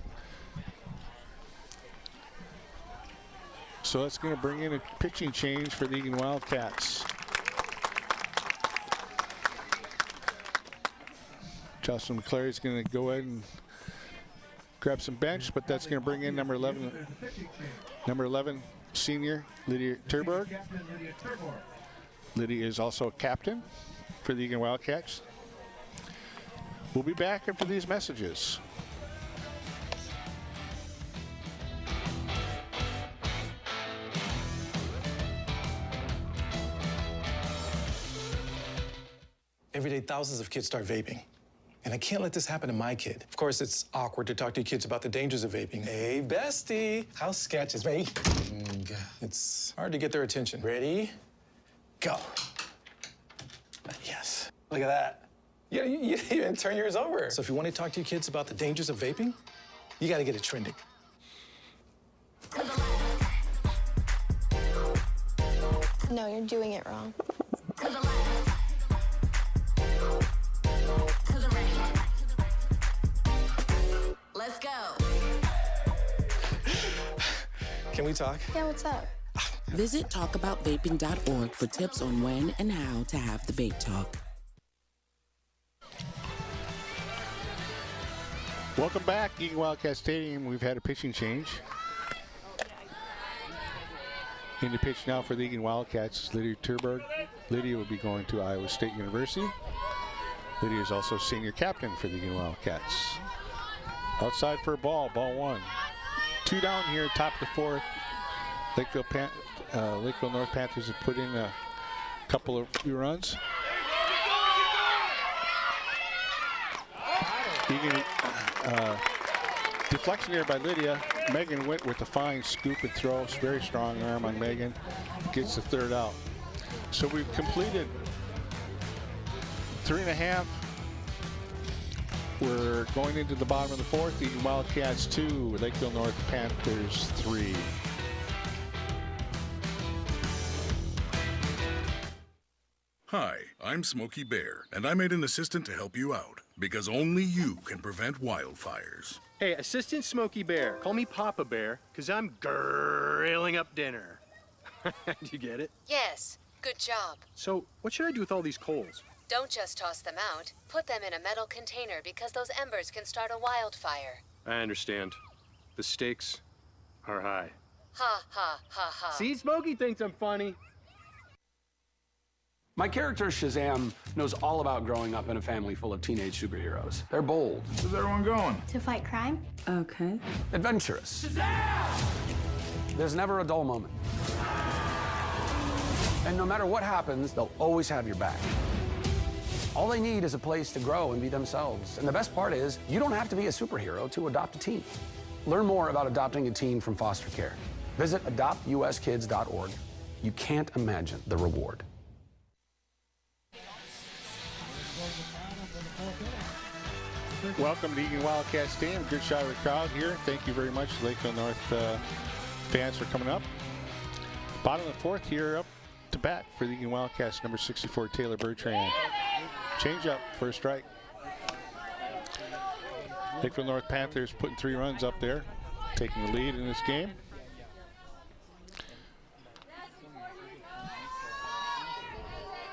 So that's going to bring in a pitching change for the Eagan Wildcats. Justin McClary is going to go ahead and grab some bench, but that's going to bring in number 11 senior Lydia Terberg. Lydia is also a captain for the Eagan Wildcats. We'll be back after these messages. Every day, thousands of kids start vaping. And I can't let this happen to my kid. Of course, it's awkward to talk to your kids about the dangers of vaping. Hey, bestie, how's sketches? Ready? It's hard to get their attention. Ready? Go. Yes. Look at that. You didn't even turn yours over. So if you want to talk to your kids about the dangers of vaping, you got to get it trending. No, you're doing it wrong. Let's go. Can we talk? Yeah, what's up? Visit talkaboutvaping.org for tips on when and how to have the vape talk. Welcome back, Eagan Wildcat Stadium. We've had a pitching change. In the pitch now for the Eagan Wildcats is Lydia Terberg. Lydia will be going to Iowa State University. Lydia is also senior captain for the Eagan Wildcats. Outside for a ball 1. 2 down here, top of the 4th. Lakeville North Panthers have put in a couple of few runs. Eagan, deflection here by Lydia. Megan went with a fine scoop and throw. Very strong arm on Megan. Gets the 3rd out. So we've completed 3.5 We're going into the bottom of the fourth. Eagan Wildcats 2, Lakeville North Panthers 3. Hi, I'm Smokey Bear, and I made an assistant to help you out, because only you can prevent wildfires. Hey, Assistant Smokey Bear. Call me Papa Bear, because I'm grilling up dinner. Do you get it? Yes, good job. So, what should I do with all these coals? Don't just toss them out. Put them in a metal container because those embers can start a wildfire. I understand. The stakes are high. Ha, ha, ha, ha. See, Smokey thinks I'm funny. My character, Shazam, knows all about growing up in a family full of teenage superheroes. They're bold. Where's everyone going? To fight crime? Okay. Adventurous. Shazam! There's never a dull moment. And no matter what happens, they'll always have your back. All they need is a place to grow and be themselves. And the best part is, you don't have to be a superhero to adopt a teen. Learn more about adopting a teen from foster care. Visit adoptuskids.org. You can't imagine the reward. Welcome to Eagan Wildcats Stadium. Good shot of the crowd here. Thank you very much, Lakeville North fans, for coming up. Bottom of the fourth here, up to bat for the Eagan Wildcats, number 64, Taylor Bertrand. Change up for a strike. Lakeville North Panthers putting 3 runs up there, taking the lead in this game.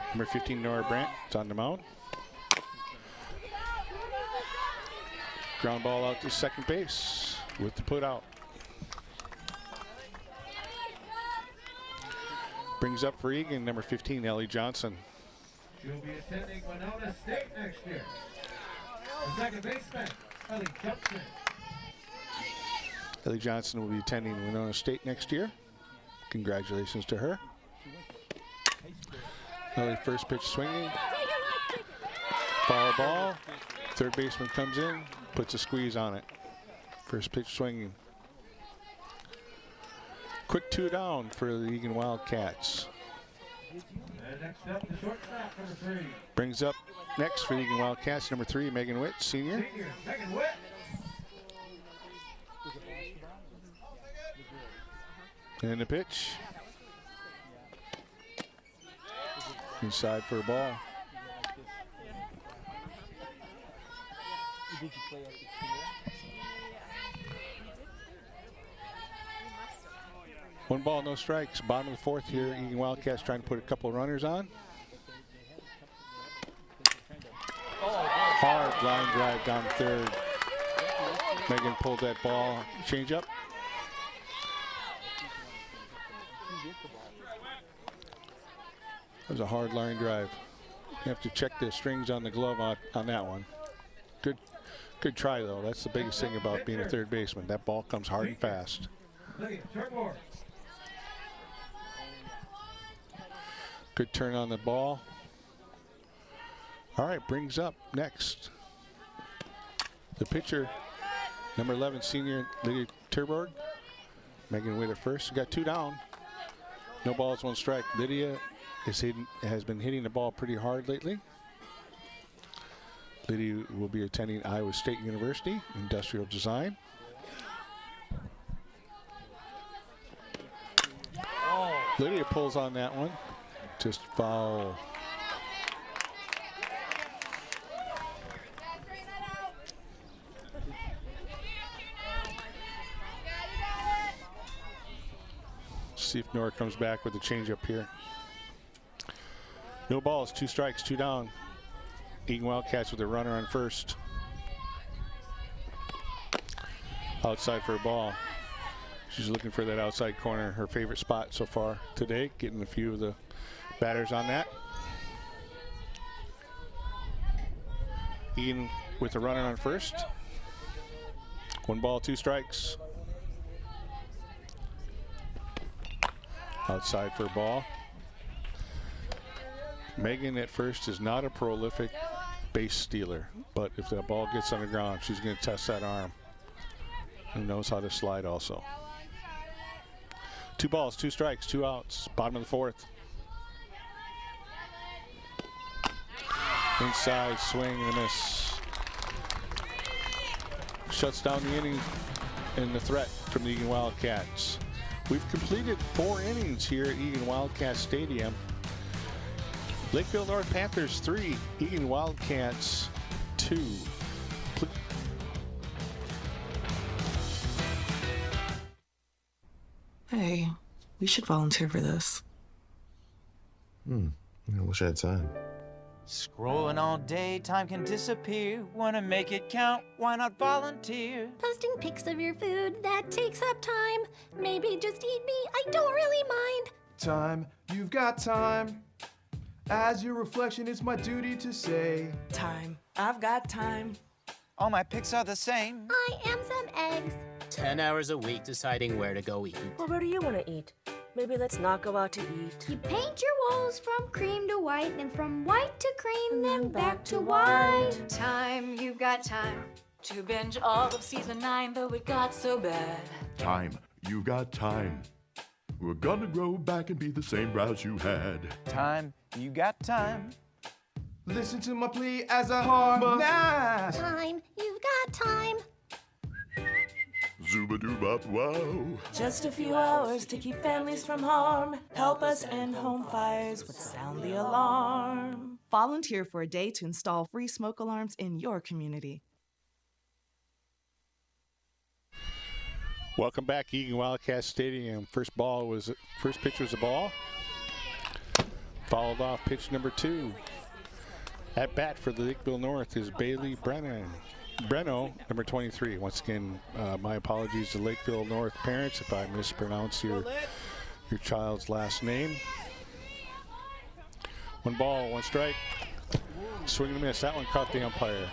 Number 15, Nora Brandt, is on the mound. Ground ball out to second base with the put out. Brings up for Eagan, number 15, Ellie Johnson. She'll be attending Winona State next year. The second baseman, Ellie Johnson. Ellie Johnson will be attending Winona State next year. Congratulations to her. Ellie first pitch swinging. Foul ball. Third baseman comes in, puts a squeeze on it. First pitch swinging. Quick 2 down for the Eagan Wildcats. And next up, the shortstop, number 3. Brings up next for the Eagan Wildcats, number 3, Megan Witt, senior. Megan Witt. And the pitch. Inside for a ball. One ball, no strikes. Bottom of the fourth here. Eagan Wildcats trying to put a couple of runners on. Hard line drive down third. Megan pulled that ball. Change up. That was a hard line drive. You have to check the strings on the glove on that one. Good try, though. That's the biggest thing about being a third baseman. That ball comes hard and fast. Good turn on the ball. All right, brings up next the pitcher, number 11, senior Lydia Terborg. Megan Witt at first. We got 2 down. No balls, 1 strike. Lydia has been hitting the ball pretty hard lately. Lydia will be attending Iowa State University, Industrial Design. Lydia pulls on that one. Just foul. See if Nora comes back with a changeup here. No balls, 2 strikes, 2 down. Eagan Wildcats with a runner on first. Outside for a ball. She's looking for that outside corner, her favorite spot so far today, getting a few of the batters on that. Eagan with a runner on first. 1 ball, 2 strikes. Outside for a ball. Megan at first is not a prolific base stealer, but if that ball gets on the ground, she's going to test that arm and knows how to slide also. 2 balls, 2 strikes, 2 outs. Bottom of the fourth. Inside swing and a miss. shuts down the inning and the threat from the Eagan Wildcats. We've completed 4 innings here at Eagan Wildcat Stadium. Lakeville North Panthers 3, Eagan Wildcats 2. Hey, we should volunteer for this. I wish I had time. Scrolling all day, time can disappear. Wanna make it count, why not volunteer? Posting pics of your food, that takes up time. Maybe just eat me, I don't really mind. Time, you've got time. As your reflection, it's my duty to say. Time, I've got time. All my pics are the same. I am some eggs. 10 hours a week deciding where to go eat. Well, where do you want to eat? Maybe let's not go out to eat. You paint your walls from cream to white, and from white to cream, then back to white. Time, you've got time to binge all of season 9, though it got so bad. Time, you've got time. We're gonna grow back and be the same brows you had. Time, you got time. Listen to my plea as I harmonize. Time, you've got time. Zooba-doo-bop, wow. Just a few hours to keep families from harm. Help us end home fires with Sound the Alarm. Volunteer for a day to install free smoke alarms in your community. Welcome back, Eagan Wildcat Stadium. First pitch was a ball. Followed off pitch number 2. At bat for the Lakeville North is Bailey Breno, number 23. Once again, my apologies to Lakeville North parents if I mispronounce your child's last name. 1 ball, 1 strike. Swing and a miss. That one caught the umpire.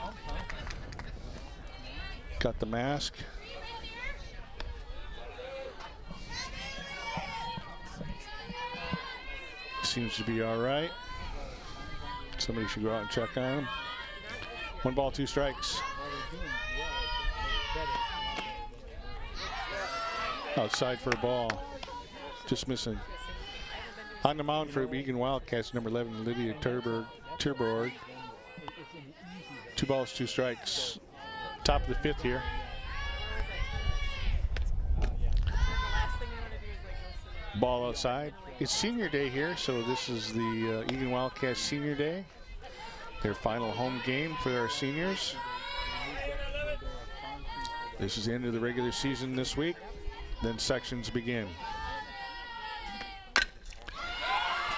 Got the mask. Seems to be all right. Somebody should go out and check on him. 1 ball, 2 strikes. Outside for a ball. Just missing. On the mound for Eagan Wildcats, number 11, Lydia Turborg. 2 balls, 2 strikes. Top of the 5th here. Ball outside. It's senior day here, so this is the Eagan Wildcats senior day. Their final home game for our seniors. This is the end of the regular season this week. Then sections begin.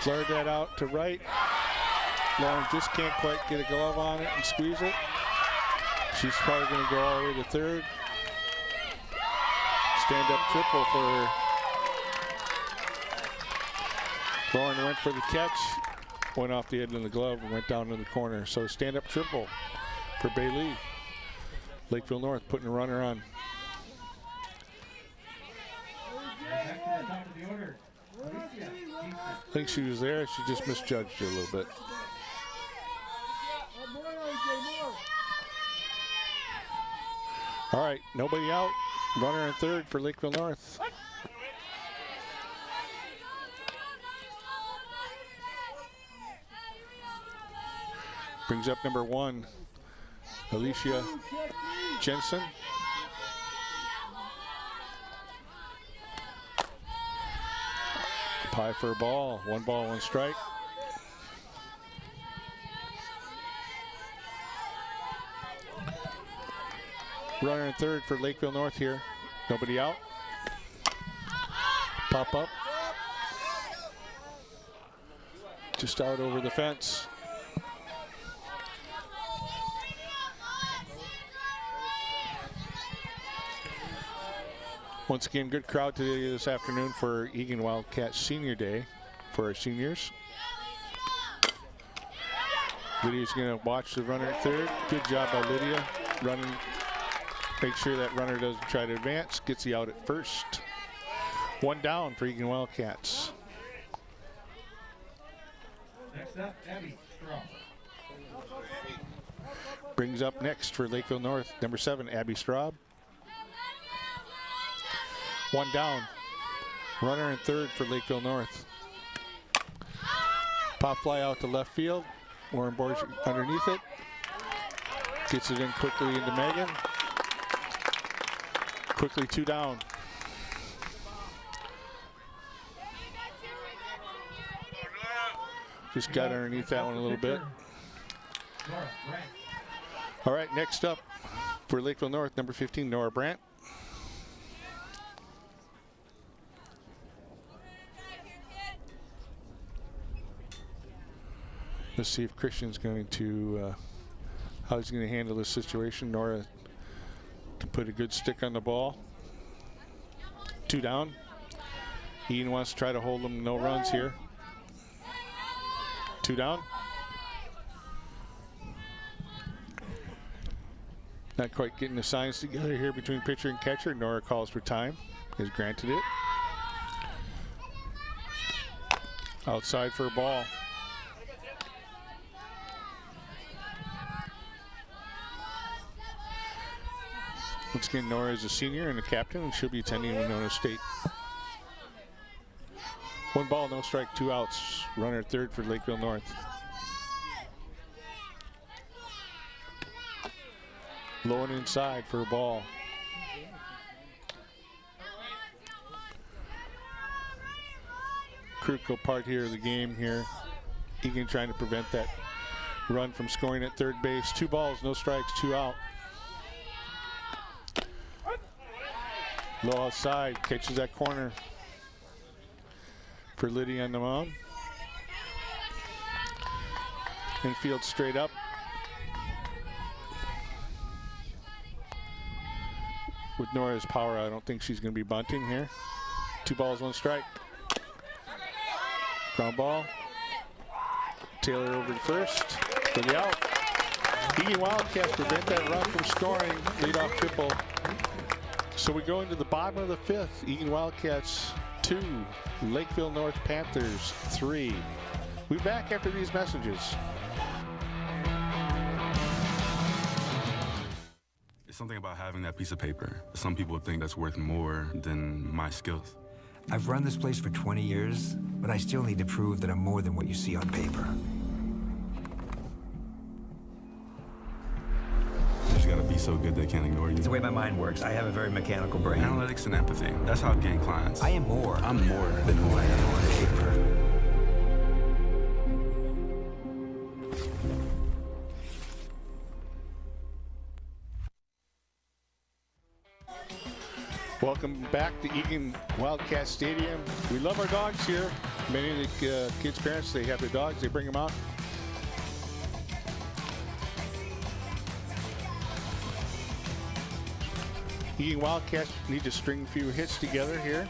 Flared that out to right. Lauren just can't quite get a glove on it and squeeze it. She's probably going to go all the way to 3rd. Stand up triple for her. Lauren went for the catch, went off the edge of the glove and went down in the corner. So stand up triple for Bailey. Lakeville North putting a runner on. I think she was there. She just misjudged it a little bit. All right, nobody out. Runner in 3rd for Lakeville North. Brings up number 1, Alicia Jensen. Pie for a ball. 1 ball, 1 strike. Runner in 3rd for Lakeville North here. Nobody out. Pop up. Just out over the fence. Once again, good crowd today this afternoon for Eagan Wildcat Senior Day for our seniors. Lydia's going to watch the runner at 3rd. Good job by Lydia. Running, make sure that runner doesn't try to advance. Gets the out at 1st. 1 down for Eagan Wildcats. Next up, Abby Straub. Brings up next for Lakeville North, number 7, Abby Straub. 1 down. Runner in 3rd for Lakeville North. Pop fly out to left field. Warren Borges underneath it. Gets it in quickly into Megan. Quickly 2 down. Just got underneath that one a little bit. All right, next up for Lakeville North, number 15, Nora Brandt. Let's see if Christian's going to, how he's going to handle this situation. Nora can put a good stick on the ball. 2 down. Eagan wants to try to hold them no runs here. 2 down. Not quite getting the signs together here between pitcher and catcher. Nora calls for time, is granted it. Outside for a ball. Once again, Nora is a senior and a captain, and she'll be attending Winona State. 1 ball, no strike, 2 outs. Runner at third for Lakeville North. Low and inside for a ball. Critical part here of the game here. Eagan trying to prevent that run from scoring at third base. 2 balls, no strikes, 2 out. Low outside, catches that corner for Liddy on the mound. Infield straight up. With Nora's power, I don't think she's going to be bunting here. 2 balls, 1 strike. Ground ball. Taylor over to first for the out. Eagan Wildcats prevent that run from scoring. Leadoff triple. So we go into the bottom of the 5th. Eagan Wildcats 2, Lakeville North Panthers 3. We'll be back after these messages. It's something about having that piece of paper. Some people think that's worth more than my skills. I've run this place for 20 years, but I still need to prove that I'm more than what you see on paper. You just gotta be so good they can't ignore you. It's the way my mind works. I have a very mechanical brain. Analytics and empathy. That's how I gain clients. I am more. I'm more than who I am on paper. Welcome back to Eagan Wildcat Stadium. We love our dogs here. Many of the kids' parents, they have their dogs, they bring them out. Eagan Wildcats need to string a few hits together here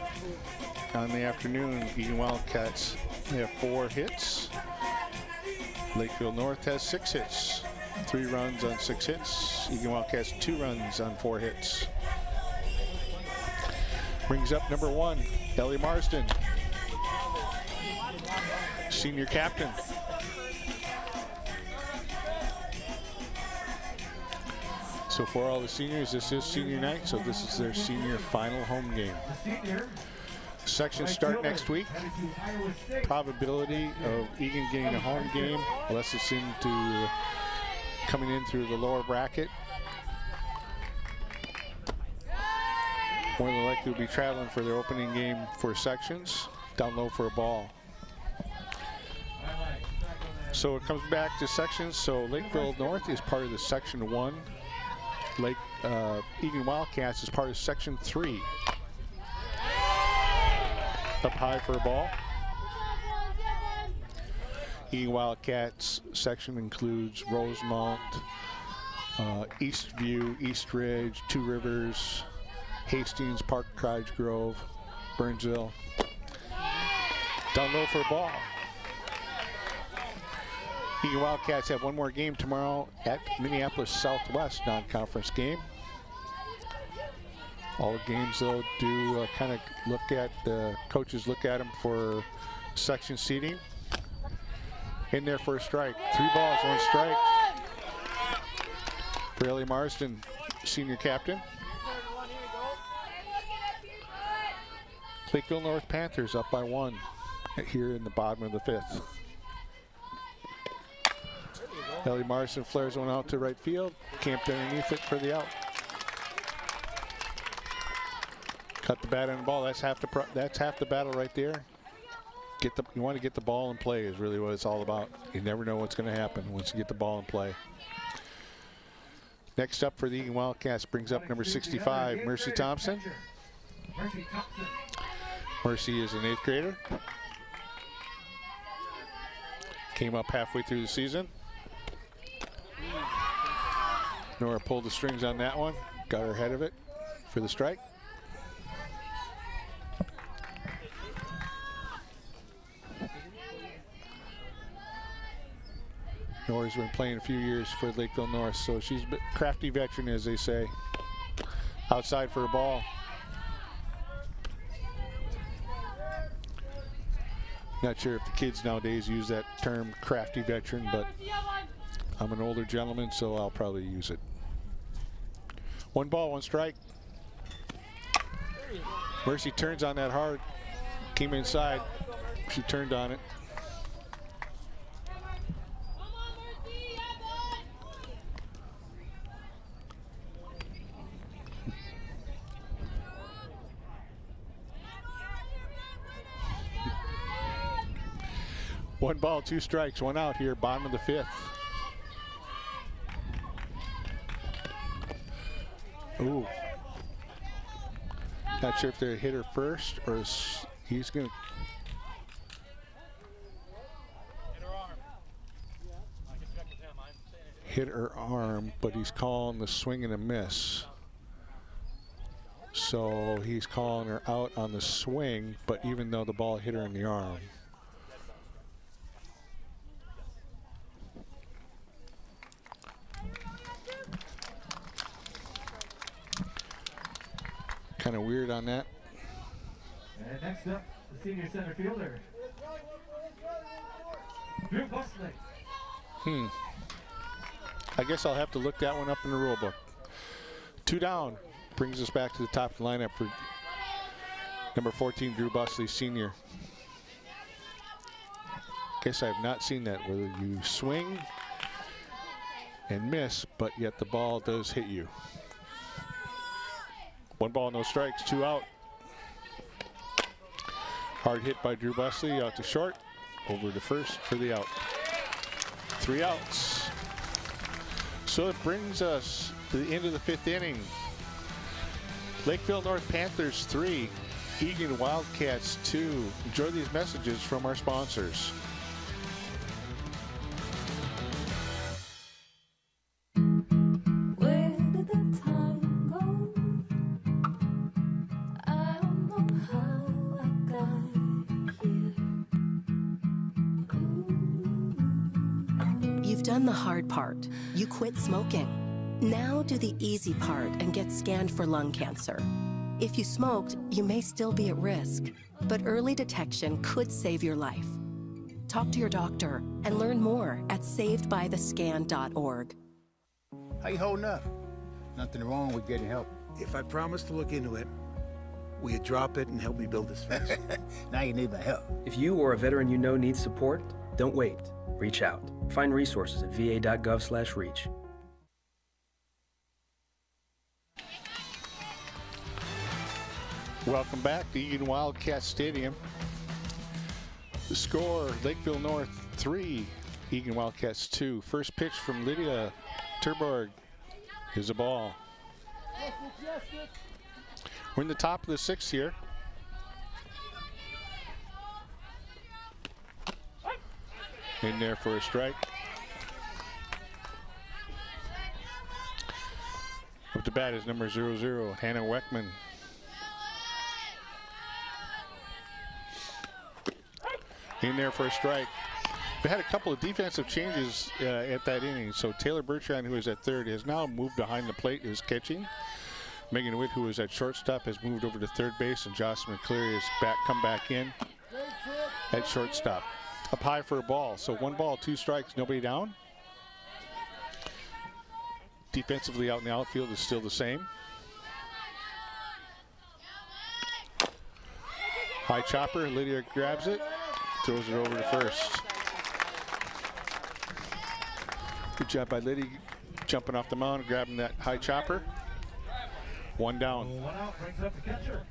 on the afternoon. Eagan Wildcats, they have 4 hits. Lakeville North has 6 hits. 3 runs on 6 hits. Eagan Wildcats 2 runs on 4 hits. Brings up number 1, Ellie Marsden, senior captain. So for all the seniors, this is senior night, so this is their senior final home game. Sections start next week. Probability of Eagan getting a home game, unless it's into coming in through the lower bracket. More than likely will be traveling for their opening game for sections. Down low for a ball. So it comes back to sections. So Lakeville North is part of the Section 1. Eagan Wildcats is part of Section 3. Up high for a ball. Eagan Wildcats section includes Rosemont, Eastview, East Ridge, Two Rivers, Hastings, Park, Cottage Grove, Burnsville. Down low for a ball. Eagan Wildcats have 1 more game tomorrow at Minneapolis Southwest non-conference game. All the games though do kind of look at, coaches look at them for section seating. In there for a strike. 3 balls, 1 strike. For Ellie Marsden, senior captain. Lakeville North Panthers up by 1 here in the bottom of the 5th. Ellie Marsden flares one out to right field. Camped underneath it for the out. Cut the bat on the ball. That's half the battle right there. You want to get the ball in play is really what it's all about. You never know what's going to happen once you get the ball in play. Next up for the Eagan Wildcats brings up number 65, Mercy Thompson. Mercy is an 8th grader. Came up halfway through the season. Nora pulled the strings on that one. Got her ahead of it for the strike. Nora's been playing a few years for Lakeville North, so she's a crafty veteran, as they say. Outside for a ball. Not sure if the kids nowadays use that term, crafty veteran, but I'm an older gentleman, so I'll probably use it. 1 ball, 1 strike. Mercy turns on that hard. Came inside. She turned on it. One ball, 2 strikes, 1 out here, bottom of the 5th. Ooh. Not sure if they hit her first or he's going to. Hit her arm, but he's calling the swing and a miss. So he's calling her out on the swing, but even though the ball hit her in the arm. Kind of weird on that. And next up, the senior center fielder, Drew Busley. I guess I'll have to look that one up in the rule book. 2 down brings us back to the top of the lineup for number 14, Drew Busley, senior. Guess I have not seen that, where you swing and miss, but yet the ball does hit you. 1 ball, no strikes, 2 out. Hard hit by Drew Busley, out to short, over to first for the out. 3 outs. So it brings us to the end of the 5th inning. Lakeville North Panthers 3, Eagan Wildcats 2. Enjoy these messages from our sponsors. Done the hard part. You quit smoking. Now do the easy part and get scanned for lung cancer. If you smoked, you may still be at risk, but early detection could save your life. Talk to your doctor and learn more at savedbythescan.org. How you holding up? Nothing wrong with getting help. If I promise to look into it, will you drop it and help me build this fence? Now you need my help. If you or a veteran you know needs support, don't wait. Reach out. Find resources at va.gov/reach. Welcome back to Eagan Wildcat Stadium. The score, Lakeville North 3, Eagan Wildcats 2. First pitch from Lydia Terborg is a ball. We're in the top of the 6th here. In there for a strike. Up to bat is number 00, Hannah Weckman. In there for a strike. We had a couple of defensive changes at that inning. So Taylor Bertrand, who is at 3rd, has now moved behind the plate, is catching. Megan Witt, who is at shortstop, has moved over to 3rd base, and Jocelyn McCleary has come back in at shortstop. Up high for a ball. So 1 ball, 2 strikes, nobody down. Defensively out in the outfield is still the same. High chopper, Lydia grabs it, throws it over to first. Good job by Lydia jumping off the mound, grabbing that high chopper. 1 down. 1 out brings up the catcher,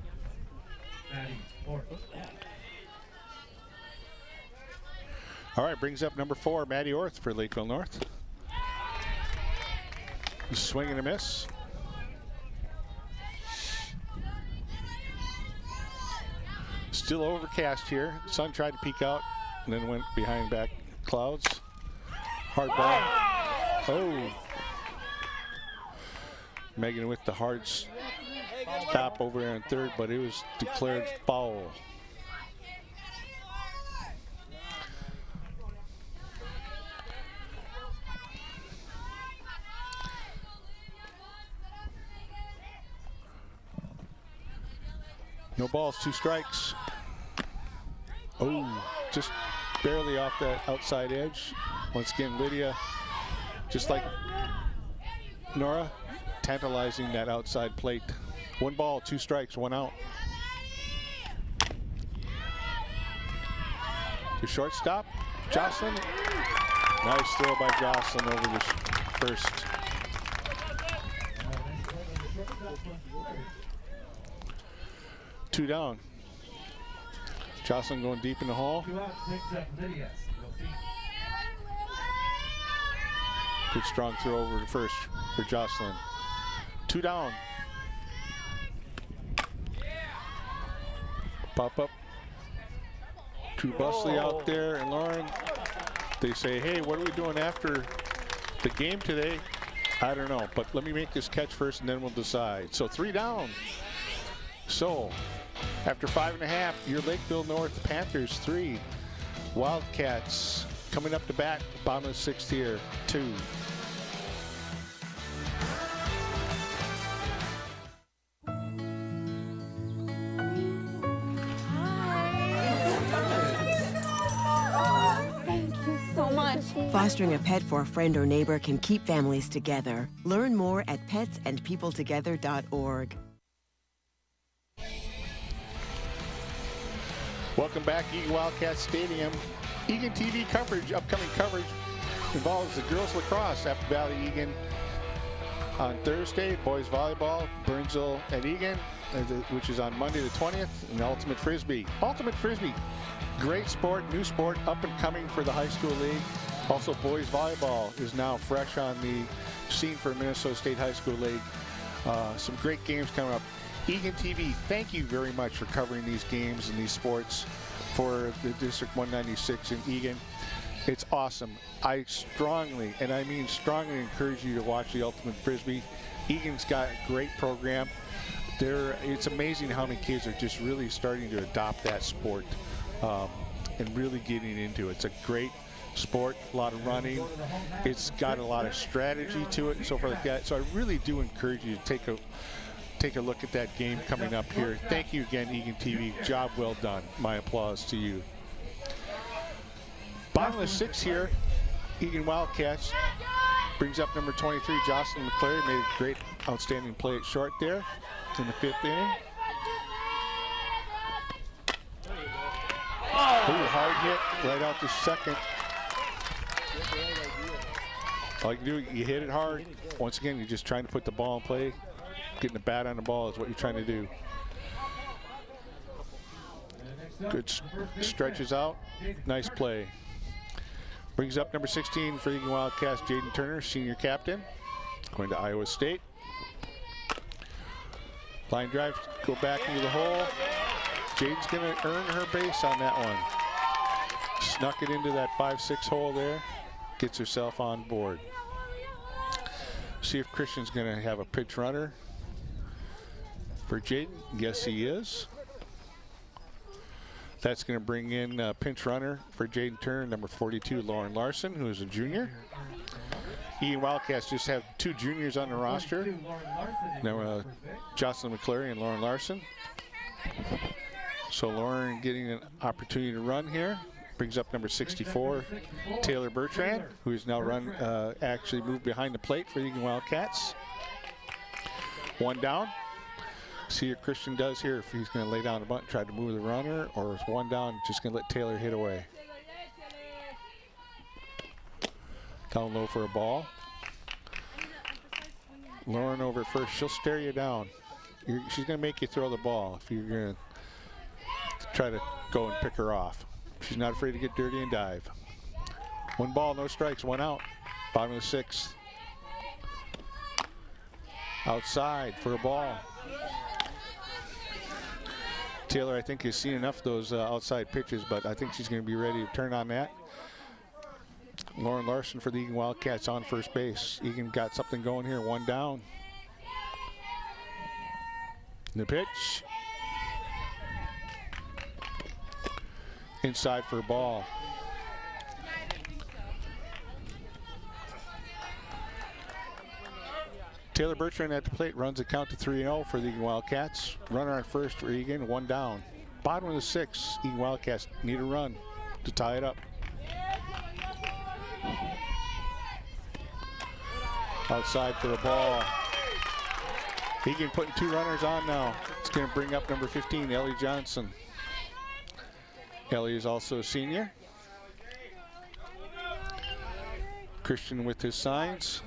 All right, brings up number 4, Maddie Orth for Lakeville North. Swing and a miss. Still overcast here. Sun tried to peek out and then went behind back clouds. Hard ball. Oh. Megan with the hard stop over there in third, but it was declared foul. No balls, 2 strikes. Oh, just barely off that outside edge. Once again, Lydia, just like Nora, tantalizing that outside plate. 1 ball, 2 strikes, 1 out. The shortstop, Jocelyn. Nice throw by Jocelyn over the first. Two down. Jocelyn going deep in the hole. Good strong throw over to first for Jocelyn. 2 down. Pop up to Busley out there, and Lauren, they say, hey, what are we doing after the game today? I don't know, but let me make this catch first and then we'll decide. So 3 down. So after 5.5, your Lakeville North Panthers 3. Wildcats coming up to bat, bottom of the 6th here, 2. Fostering a pet for a friend or neighbor can keep families together. Learn more at petsandpeopletogether.org. Welcome back, Eagan Wildcat Stadium. Eagan TV coverage, upcoming coverage involves the girls lacrosse, Apple Valley Eagan on Thursday, boys volleyball, Burnsville and Eagan, which is on Monday the 20th, and Ultimate Frisbee. Ultimate Frisbee, great sport, new sport, up and coming for the high school league. Also, boys volleyball is now fresh on the scene for Minnesota State High School League. Some great games coming up. Eagan TV, thank you very much for covering these games and these sports for the District 196 in Eagan. It's awesome. I strongly, and I mean strongly, encourage you to watch the Ultimate Frisbee. Eagan's got a great program. It's amazing how many kids are just really starting to adopt that sport and really getting into it. It's a great sport, a lot of running. It's got a lot of strategy to it and so forth like that. So I really do encourage you to take a look at that game coming up here. Thank you again, Eagan TV. Job well done. My applause to you. Bottom of the 6th here, Eagan Wildcats brings up number 23, Jocelyn McClary. Made a great, outstanding play at short there in the 5th inning. Ooh, hard hit right out the second. All you do, you hit it hard. Once again, you're just trying to put the ball in play. Getting the bat on the ball is what you're trying to do. Good stretches out. Nice play. Brings up number 16 for Eagan Wildcats, Jaden Turner, senior captain, going to Iowa State. Line drive, go back into the hole. Jaden's going to earn her base on that one. Snuck it into that 5-6 hole there. Gets herself on board. See if Christian's going to have a pitch runner for Jaden. Yes, he is. That's going to bring in a pinch runner for Jaden Turner, number 42, Lauren Larson, who is a junior. Eagan Wildcats just have 2 juniors on the roster. Now, Jocelyn McClary and Lauren Larson. So Lauren getting an opportunity to run here. Brings up number 64, Taylor Bertrand, who is now actually moved behind the plate for Eagan Wildcats. 1 down. See what Christian does here, if he's going to lay down the bunt, try to move the runner, or it's 1 down, just going to let Taylor hit away. Down low for a ball. Lauren over first, she'll stare you down. She's going to make you throw the ball if you're going to try to go and pick her off. She's not afraid to get dirty and dive. 1 ball, no strikes, 1 out. Bottom of the 6th. Outside for a ball. Taylor, I think, has seen enough of those outside pitches, but I think she's going to be ready to turn on that. Lauren Larson for the Eagan Wildcats on first base. Eagan got something going here, 1 down. The pitch. Inside for a ball. Taylor Bertrand at the plate runs the count to 3-0 for the Eagan Wildcats. Runner on first for Eagan, 1 down. Bottom of the 6th, Eagan Wildcats need a run to tie it up. Outside for a ball. Eagan putting 2 runners on now. It's going to bring up number 15, Ellie Johnson. Ellie is also a senior. Christian with his signs.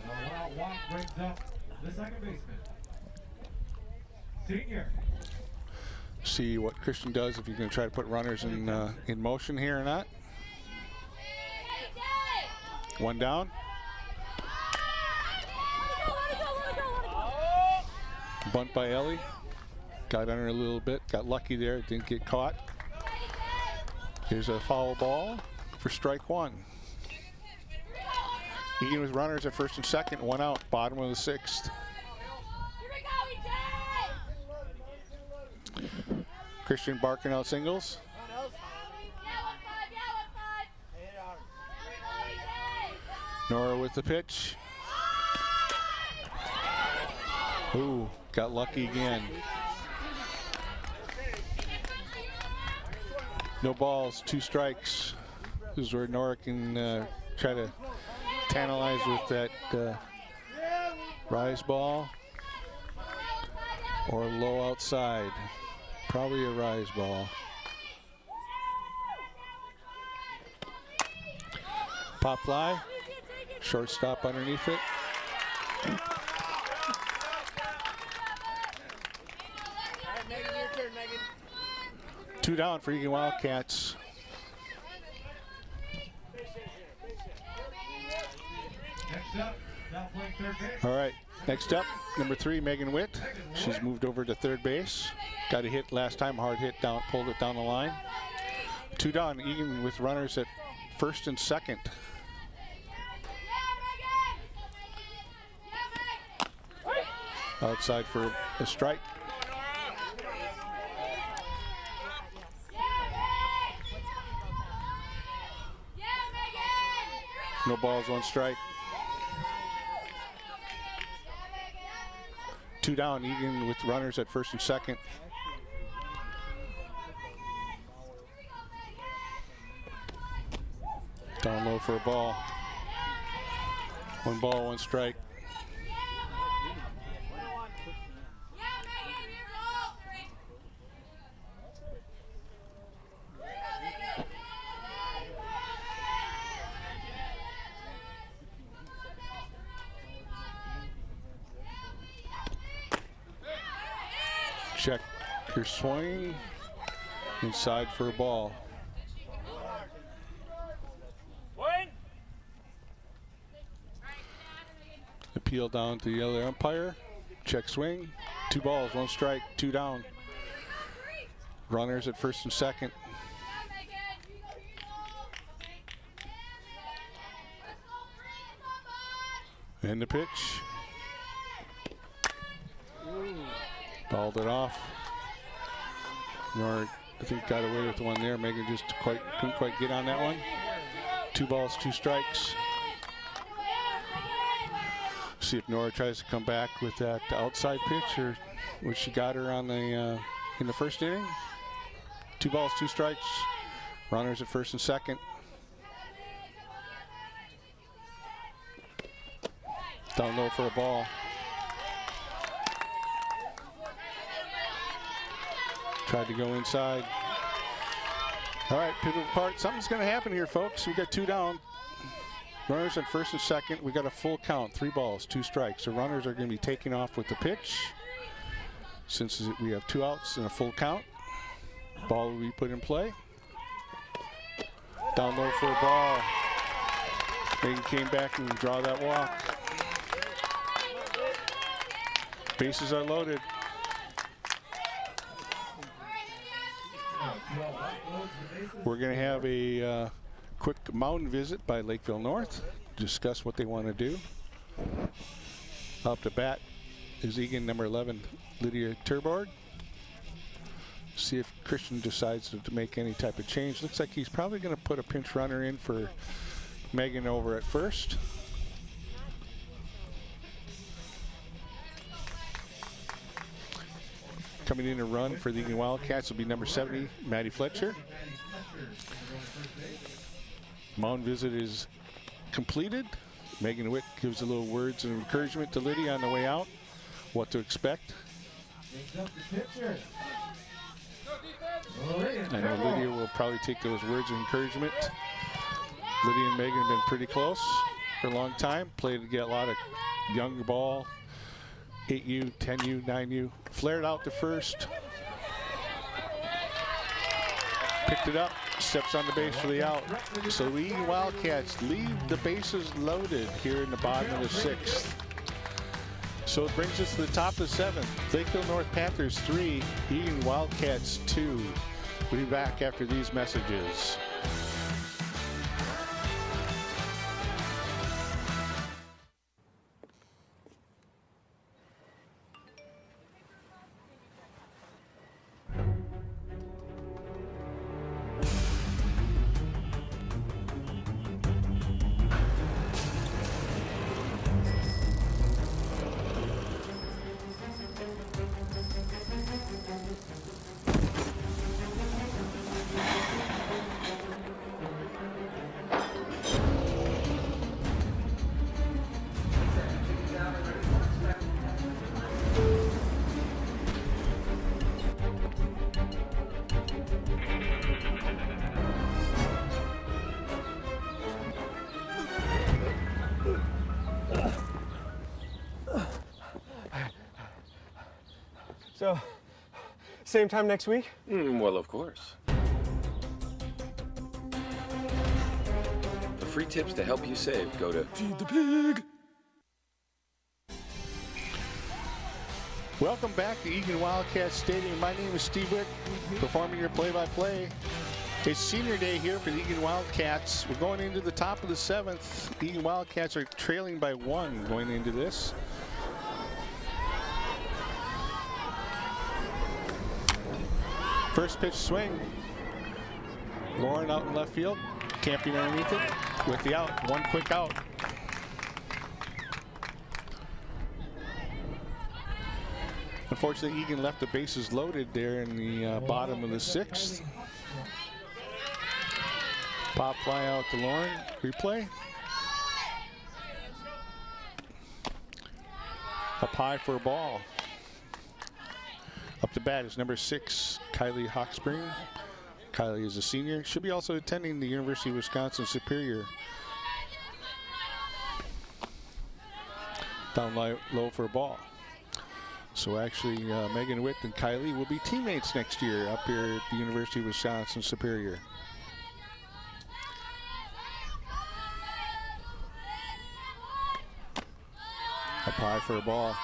Walk brings up the second baseman. Senior. See what Christian does, if he's going to try to put runners in motion here or not. 1 down. Bunt by Ellie. Got under a little bit, got lucky there, didn't get caught. Here's a foul ball for strike 1. Eagan with runners at first and second, 1 out, bottom of the 6th. Christian barking out singles. Nora with the pitch. Ooh, got lucky again. No balls, 2 strikes. This is where Nora can try to tantalize with that rise ball or low outside. Probably a rise ball. Pop fly, shortstop underneath it. Two down for Eagan Wildcats. All right, next up, number 3, Megan Witt. She's moved over to third base. Got a hit last time, hard hit down, pulled it down the line. 2 down, Eagan with runners at first and second. Outside for a strike. No balls, 1 strike. 2 down, Eagan with runners at first and second. Down low for a ball. 1 ball, 1 strike. Check your swing. Inside for a ball. Appeal down to the other umpire. Check swing. 2 balls, 1 strike, 2 down. Runners at first and second. And the pitch. Balled it off. Nora, I think, got away with one there. Megan just couldn't quite get on that one. 2 balls, 2 strikes. See if Nora tries to come back with that outside pitch, or what she got her on the in the first inning. 2 balls, 2 strikes. Runners at first and second. Down low for a ball. Tried to go inside. All right, pivotal part. Something's going to happen here, folks. We got 2 down. Runners at first and second. We got a full count, 3 balls, 2 strikes. The runners are going to be taking off with the pitch, since we have 2 outs and a full count. Ball will be put in play. Down low for a ball. Eagan came back and draw that walk. Bases are loaded. We're going to have a quick mound visit by Lakeville North. Discuss what they want to do. Up to bat is Eagan number 11, Lydia Turborg. See if Christian decides to make any type of change. Looks like he's probably going to put a pinch runner in for Megan over at first. Coming in to run for the Eagan Wildcats will be number 70, Maddie Fletcher. Mound visit is completed. Megan Witt gives a little words of encouragement to Lydia on the way out. What to expect. I know Lydia will probably take those words of encouragement. Lydia and Megan have been pretty close for a long time. Played to get a lot of younger ball. 8U, 10U, 9U. Flared out to first. Picked it up. Steps on the base for the out. So the Eagan Wildcats leave the bases loaded here in the bottom of the 6th. So it brings us to the top of the 7th. Lakeville North Panthers 3, Eagan Wildcats 2. We'll be back after these messages. So, same time next week? Well, of course. For free tips to help you save, go to Feed the Pig. Welcome back to Eagan Wildcats Stadium. My name is Steve Witt, performing your play-by-play. It's senior day here for the Eagan Wildcats. We're going into the top of the 7th. Eagan Wildcats are trailing by 1 going into this. First pitch swing. Lauren out in left field, camping underneath it with the out. One quick out. Unfortunately, Eagan left the bases loaded there in the bottom of the 6th. Pop fly out to Lauren. Replay. Up high for a ball. Up to bat is number 6, Kylie Hawkspring. Kylie is a senior. She'll be also attending the University of Wisconsin Superior. Down low for a ball. So actually, Megan Witt and Kylie will be teammates next year up here at the University of Wisconsin Superior. Up high for a ball.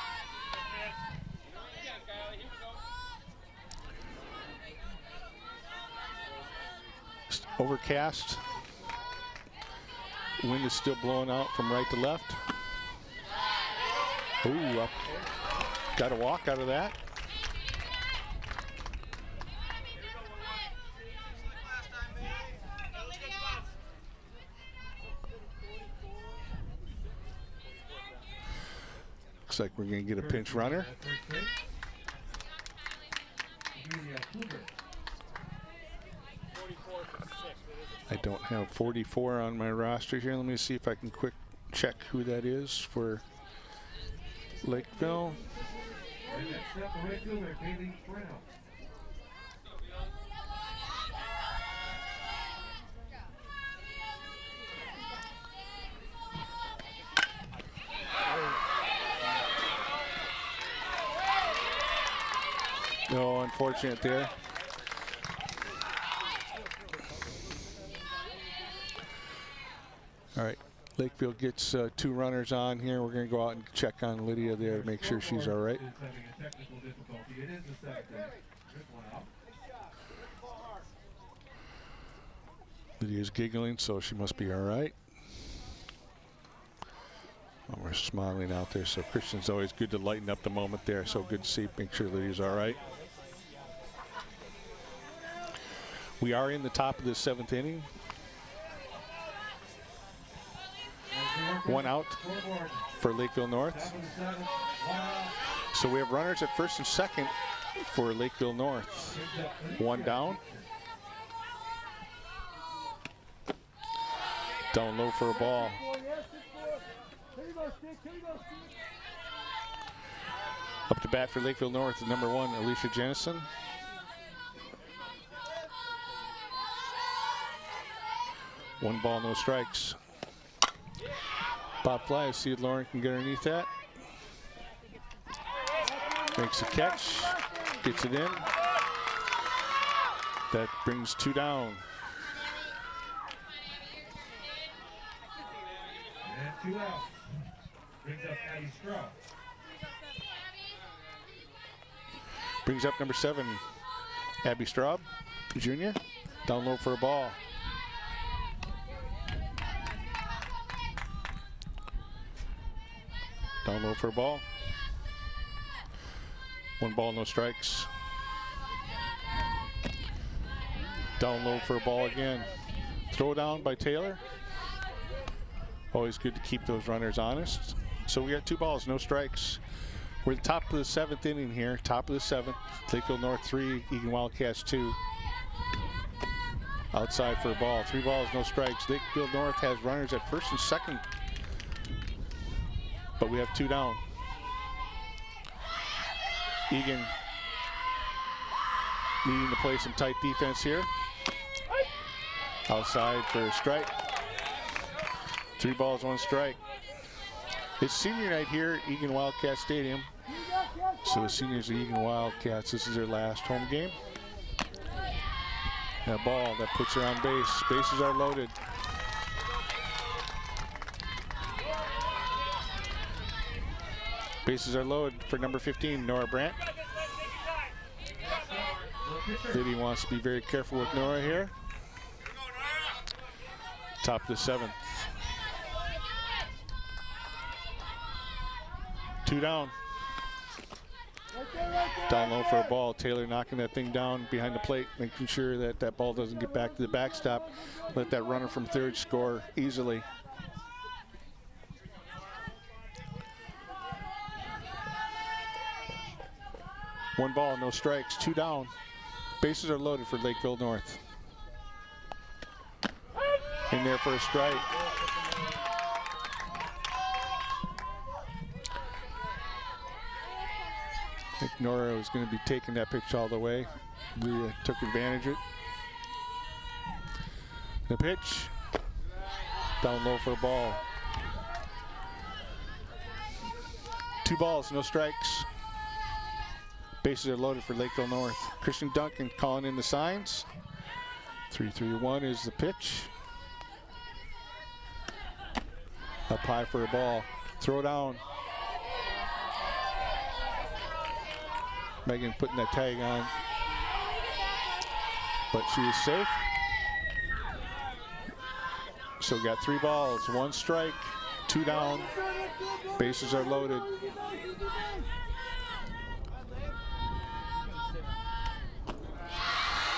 Overcast. Wind is still blowing out from right to left. Ooh, up. Got a walk out of that. Looks like we're going to get a pinch runner. I don't have 44 on my roster here. Let me see if I can quick check who that is for Lakeville. No, unfortunate there. All right, Lakeville gets 2 runners on here. We're going to go out and check on Lydia there to make sure she's all right. Lydia's giggling, so she must be all right. Oh, we're smiling out there, so Christian's always good to lighten up the moment there. So good to see, make sure Lydia's all right. We are in the top of the 7th inning. 1 out for Lakeville North. So we have runners at first and second for Lakeville North. 1 down. Down low for a ball. Up to bat for Lakeville North, number 1, Alicia Jennison. One ball, no strikes. Pop fly, see if Lauren can get underneath that. Makes a catch, gets it in. That brings 2 down. And 2 out. Brings up Abby Straub. Brings up number 7, Abby Straub, Jr. Down low for a ball. Down low for a ball. 1 ball, no strikes. Down low for a ball again. Throw down by Taylor. Always good to keep those runners honest. So we got 2 balls, no strikes. We're at the top of the 7th inning here. Top of the 7th. Lakeville North 3, Eagan Wildcats 2. Outside for a ball. 3 balls, no strikes. Lakeville North has runners at first and second. But we have 2 down. Eagan needing to play some tight defense here. Outside for a strike. 3 balls, 1 strike. It's senior night here at Eagan Wildcat Stadium. So the seniors of Eagan Wildcats, this is their last home game. And a ball that puts her on base. Bases are loaded. Bases are loaded for number 15, Nora Brandt. Liddy wants to be very careful with Nora here. Top of the 7th. 2 down. Down low for a ball. Taylor knocking that thing down behind the plate, making sure that that ball doesn't get back to the backstop. Let that runner from third score easily. One ball, no strikes, 2 down. Bases are loaded for Lakeville North. In there for a strike. I think Nora was going to be taking that pitch all the way. We took advantage of it. The pitch. Down low for a ball. 2 balls, no strikes. Bases are loaded for Lakeville North. Christian Duncan calling in the signs. 3-3-1 is the pitch. Up high for a ball. Throw down. Megan putting that tag on. But she is safe. So got 3 balls, 1 strike, 2 down. Bases are loaded.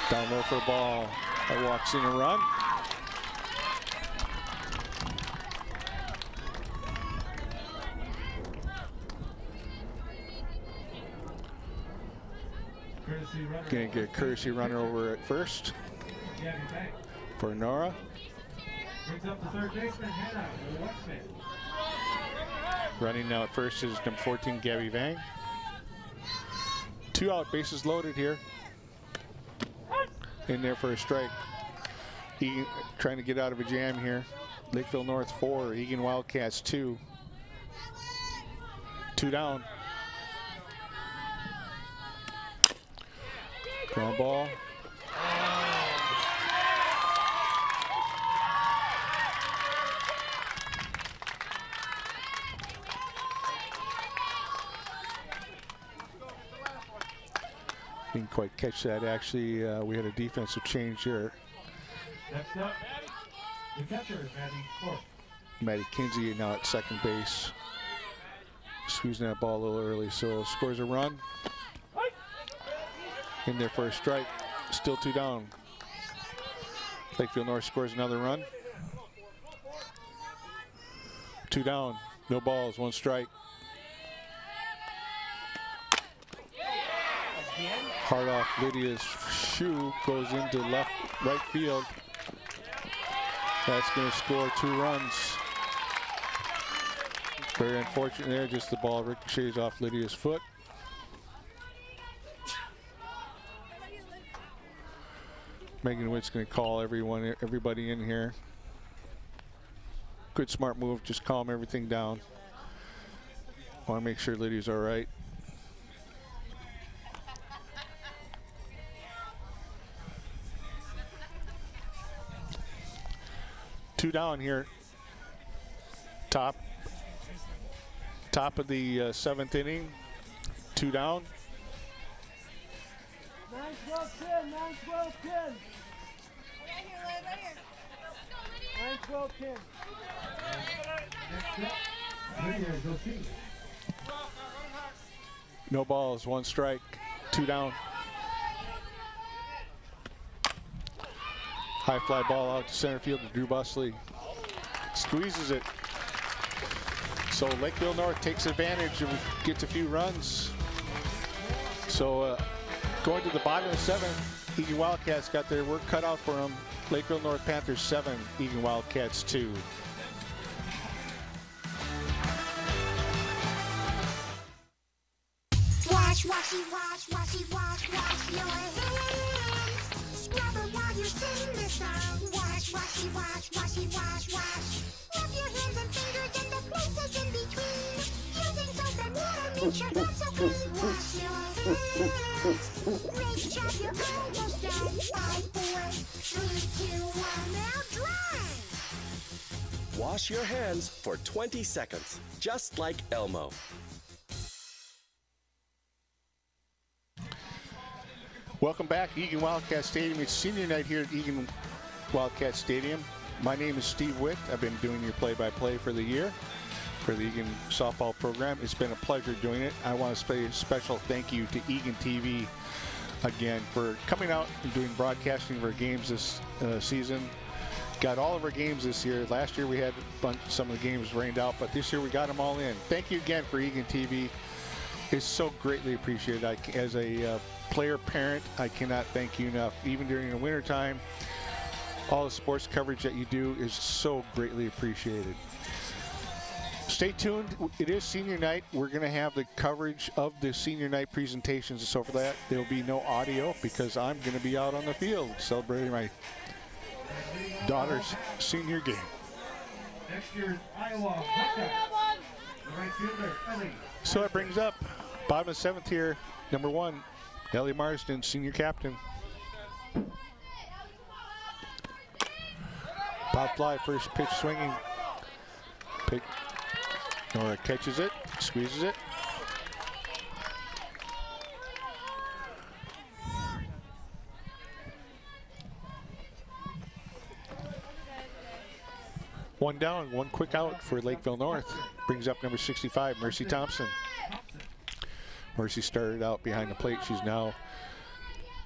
Down low for a ball. That walks in a run. Gonna get a courtesy runner over at first for Nora. Brings up the third baseman, Hannah Westman. Running now at first is number 14, Gabby Vang. 2 out, bases loaded here. In there for a strike. Eagan trying to get out of a jam here. Lakeville North 4, Eagan Wildcats 2. 2 down. Ground ball. Didn't quite catch that. Actually, we had a defensive change here. Next up, the catcher is Maddie Clark. Maddie Kinsey now at second base. Squeezing that ball a little early, so scores a run. In there for a strike. Still 2 down. Lakeville North scores another run. 2 down. No balls, 1 strike. Hard off Lydia's shoe, goes into right field. That's going to score 2 runs. Very unfortunate there, just the ball ricochets off Lydia's foot. Megan Witt's going to call everybody in here. Good smart move, just calm everything down. Want to make sure Lydia's all right. Two down here. Top of the 7th inning. 2 down. 9-12-10, 9-12-10. 9-12-10. No balls, 1 strike, 2 down. High fly ball out to center field to Drew Busley. Squeezes it. So Lakeville North takes advantage and gets a few runs. So going to the bottom of the 7th, Eagan Wildcats got their work cut out for them. Lakeville North Panthers 7, Eagan Wildcats 2. Wash, washy, wash, washy, wash, wash your hands. Scrub it while you sing this song. Wash, washy, wash, washy, wash, wash. Rub your hands and fingers and the places in between. Using soap and water makes your hands so clean. Wash your hands. Great job, you're almost done. 5, 4, 3, 2, 1, now dry. Wash your hands for 20 seconds, just like Elmo. Welcome back, Eagan Wildcat Stadium. It's senior night here at Eagan Wildcat Stadium. My name is Steve Witt. I've been doing your play-by-play for the year for the Eagan softball program. It's been a pleasure doing it. I want to say a special thank you to Eagan TV again for coming out and doing broadcasting of our games this season. Got all of our games this year. Last year we had some of the games rained out, but this year we got them all in. Thank you again for Eagan TV. It's so greatly appreciated. As a player parent, I cannot thank you enough. Even during the winter time, all the sports coverage that you do is so greatly appreciated. Stay tuned. It is senior night. We're going to have the coverage of the senior night presentations. So for that, there will be no audio because I'm going to be out on the field celebrating my daughter's senior game. Next year's Iowa Wildcats. The right fielder, Ellie. So that brings up bottom of the 7th here, number 1, Ellie Marsden, senior captain. Pop fly, first pitch swinging. Nora catches it, squeezes it. One down, 1 quick out for Lakeville North. Brings up number 65, Mercy Thompson. Mercy started out behind the plate. She's now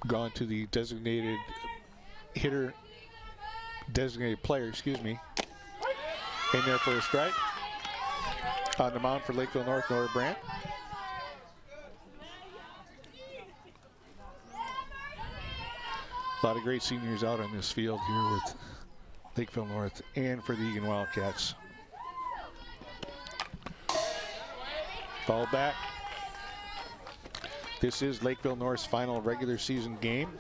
gone to the designated player, excuse me. In there for a strike. On the mound for Lakeville North, Nora Brandt. A lot of great seniors out on this field here with Lakeville North and for the Eagan Wildcats. Ball back. This is Lakeville North's final regular season game.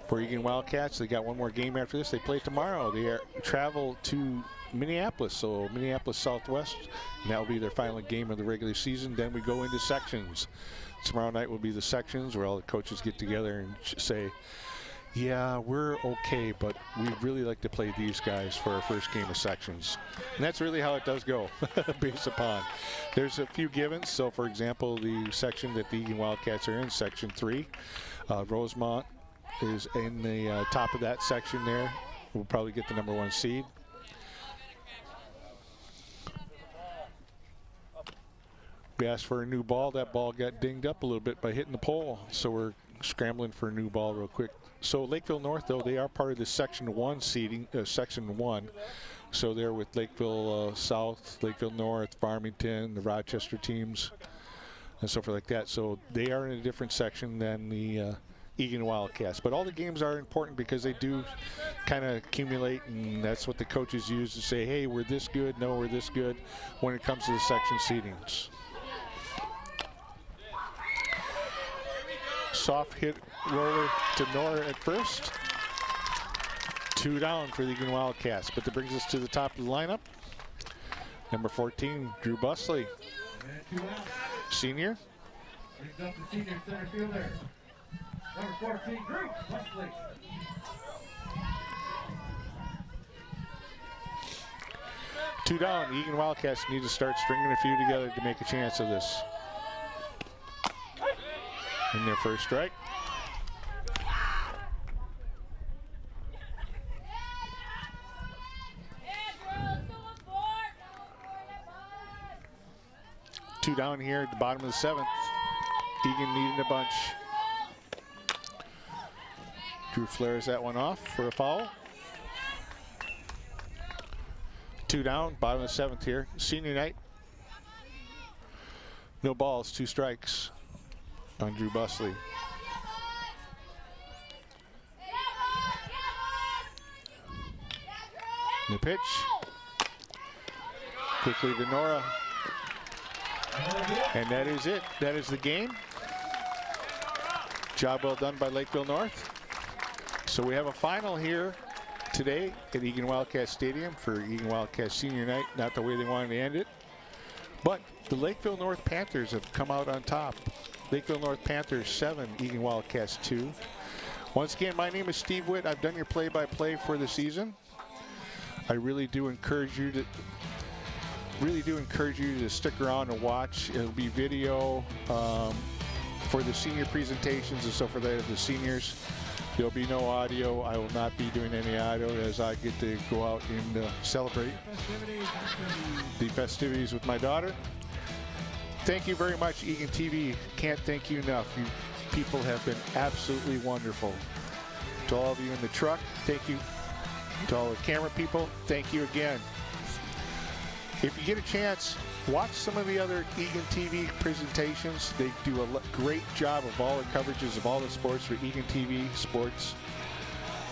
For Eagan Wildcats, they got one more game after this. They play tomorrow. They travel to Minneapolis, so Minneapolis Southwest, and that will be their final game of the regular season. Then we go into sections. Tomorrow night will be the sections where all the coaches get together and say, Yeah, we're okay, but we really like to play these guys for our first game of sections. And that's really how it does go, based upon. There's a few givens. So, for example, the section that the Eagan Wildcats are in, Section 3, Rosemont is in the top of that section there. We'll probably get the number 1 seed. We asked for a new ball. That ball got dinged up a little bit by hitting the pole, so we're scrambling for a new ball real quick. So Lakeville North, though, they are part of the Section 1 seeding, Section 1. So they're with Lakeville South, Lakeville North, Farmington, the Rochester teams, and so forth like that. So they are in a different section than the Eagan Wildcats. But all the games are important because they do kind of accumulate, and that's what the coaches use to say, hey, we're this good, no, we're this good, when it comes to the section seedings. Soft hit roller to Nora at first. 2 down for the Eagan Wildcats, but that brings us to the top of the lineup. Number 14, Drew Busley, senior. Brings up the senior center fielder. Number 14, Drew Busley. Two down. Eagan Wildcats need to start stringing a few together to make a chance of this. In their first strike. Two down here at the bottom of the 7th. Eagan needing a bunch. Drew flares that one off for a foul. 2 down, bottom of the 7th here. Senior night. No balls, 2 strikes on Drew Busley. The pitch. Quickly to Nora. And that is it. That is the game. Job well done by Lakeville North. So we have a final here today at Eagan Wildcat Stadium for Eagan Wildcat Senior Night. Not the way they wanted to end it. But the Lakeville North Panthers have come out on top. Lakeville North Panthers 7, Eagan Wildcats 2. Once again, my name is Steve Witt. I've done your play-by-play for the season. I really do encourage you to stick around and watch. It'll be video for the senior presentations and so for the seniors. There'll be no audio. I will not be doing any audio as I get to go out and celebrate the festivities with my daughter. Thank you very much, Eagan TV. Can't thank you enough. You people have been absolutely wonderful. To all of you in the truck, thank you. To all the camera people, thank you again. If you get a chance, watch some of the other Eagan TV presentations. They do a great job of all the coverages of all the sports for Eagan TV Sports,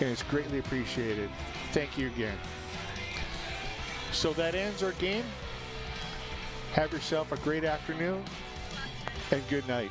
and it's greatly appreciated. Thank you again. So that ends our game. Have yourself a great afternoon, and good night.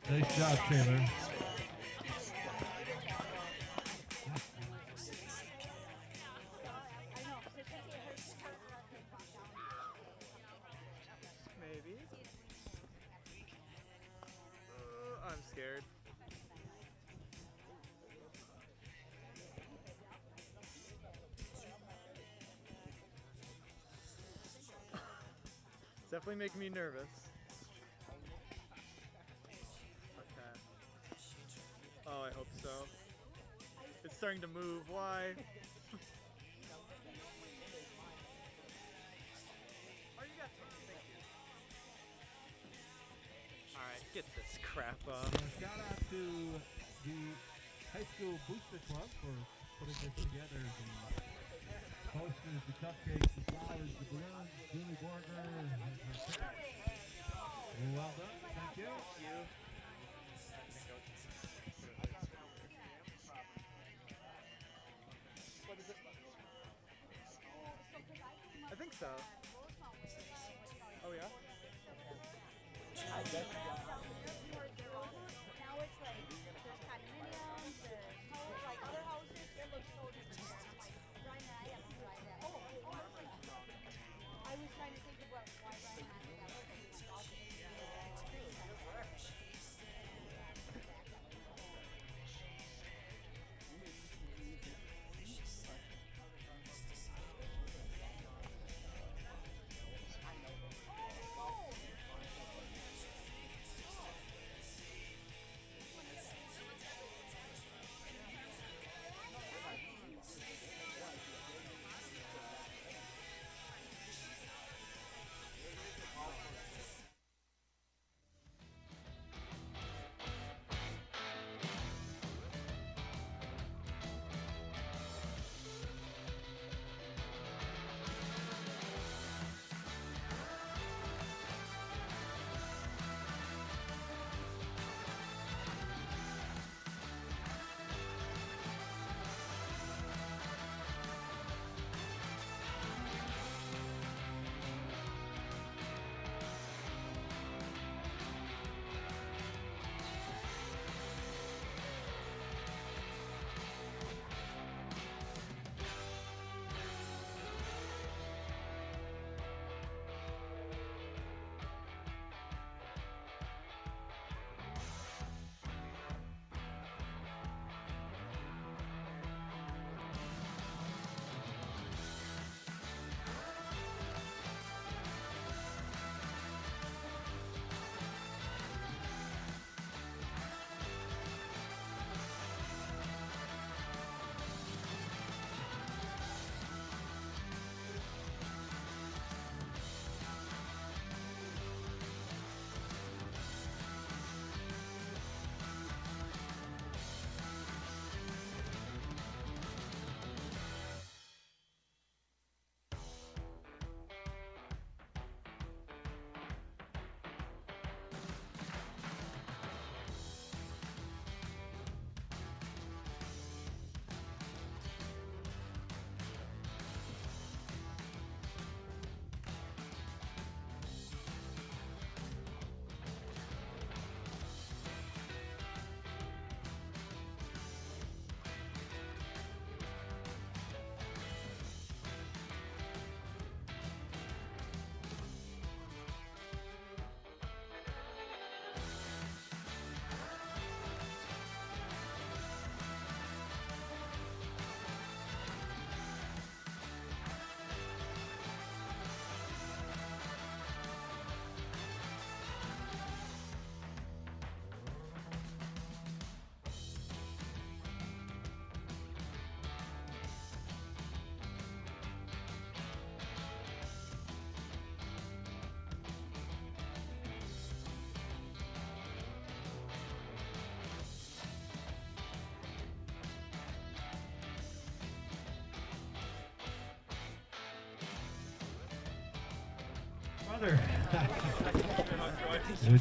Nice job, Taylor. Maybe. I'm scared. It's definitely making me nervous. Okay. Oh, I hope so. It's starting to move. Why? Alright, get this crap up. Shout out to the high school booster club for putting this together. The posters, the cupcakes, the flowers, the balloons, Julie Borger. Well done. Thank you. What is it? I think so. Oh yeah? Now it's like there's condominiums, there's homes, like other houses. It looks so different. Brian and I have to try that. I was trying to think of why Brian and I did that.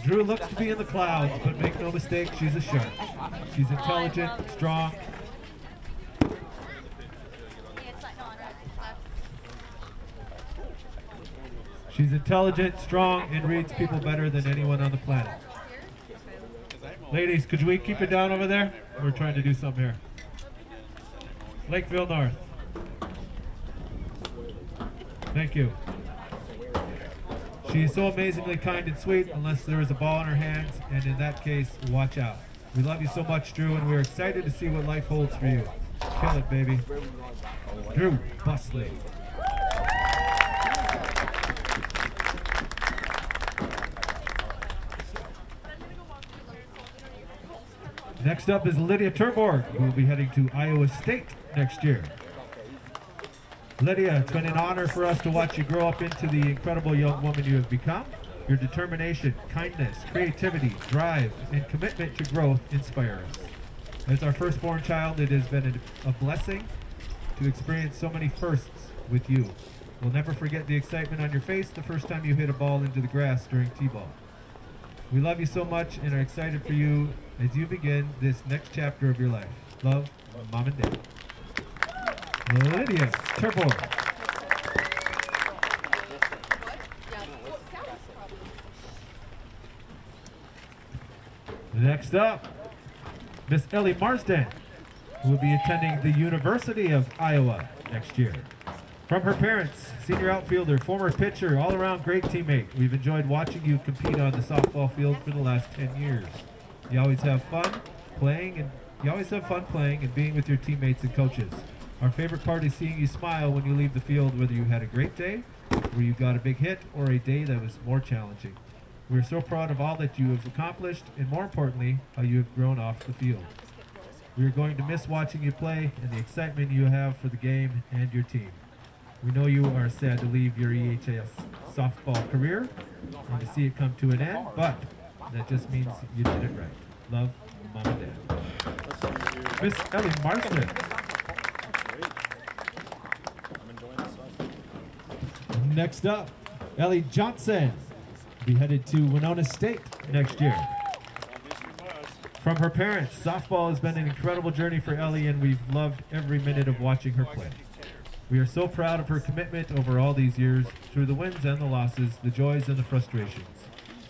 Drew looks to be in the clouds, but make no mistake, she's a shark. She's intelligent, strong. She's intelligent, strong, and reads people better than anyone on the planet. Ladies, could we keep it down over there? We're trying to do something here. Lakeville North. Thank you. She is so amazingly kind and sweet unless there is a ball in her hands, and in that case, watch out. We love you so much, Drew, and we're excited to see what life holds for you. Kill it, baby. Drew Busley. Next up is Lydia Turborg, who will be heading to Iowa State next year. Lydia, it's been an honor for us to watch you grow up into the incredible young woman you have become. Your determination, kindness, creativity, drive, and commitment to growth inspire us. As our firstborn child, it has been a blessing to experience so many firsts with you. We'll never forget the excitement on your face the first time you hit a ball into the grass during T-ball. We love you so much and are excited for you as you begin this next chapter of your life. Love, Mom and Dad. Lydia Turborg. Next up, Miss Ellie Marsden, who will be attending the University of Iowa next year. From her parents, senior outfielder, former pitcher, all-around great teammate. We've enjoyed watching you compete on the softball field for the last 10 years. You always have fun playing and being with your teammates and coaches. Our favorite part is seeing you smile when you leave the field, whether you had a great day, where you got a big hit, or a day that was more challenging. We are so proud of all that you have accomplished, and more importantly, how you have grown off the field. We are going to miss watching you play and the excitement you have for the game and your team. We know you are sad to leave your EHS softball career and to see it come to an end, but that just means you did it right. Love, Mom and Dad. Miss Ellie Marsden. Next up, Ellie Johnson will be headed to Winona State next year. From her parents, softball has been an incredible journey for Ellie, and we've loved every minute of watching her play. We are so proud of her commitment over all these years, through the wins and the losses, the joys and the frustrations.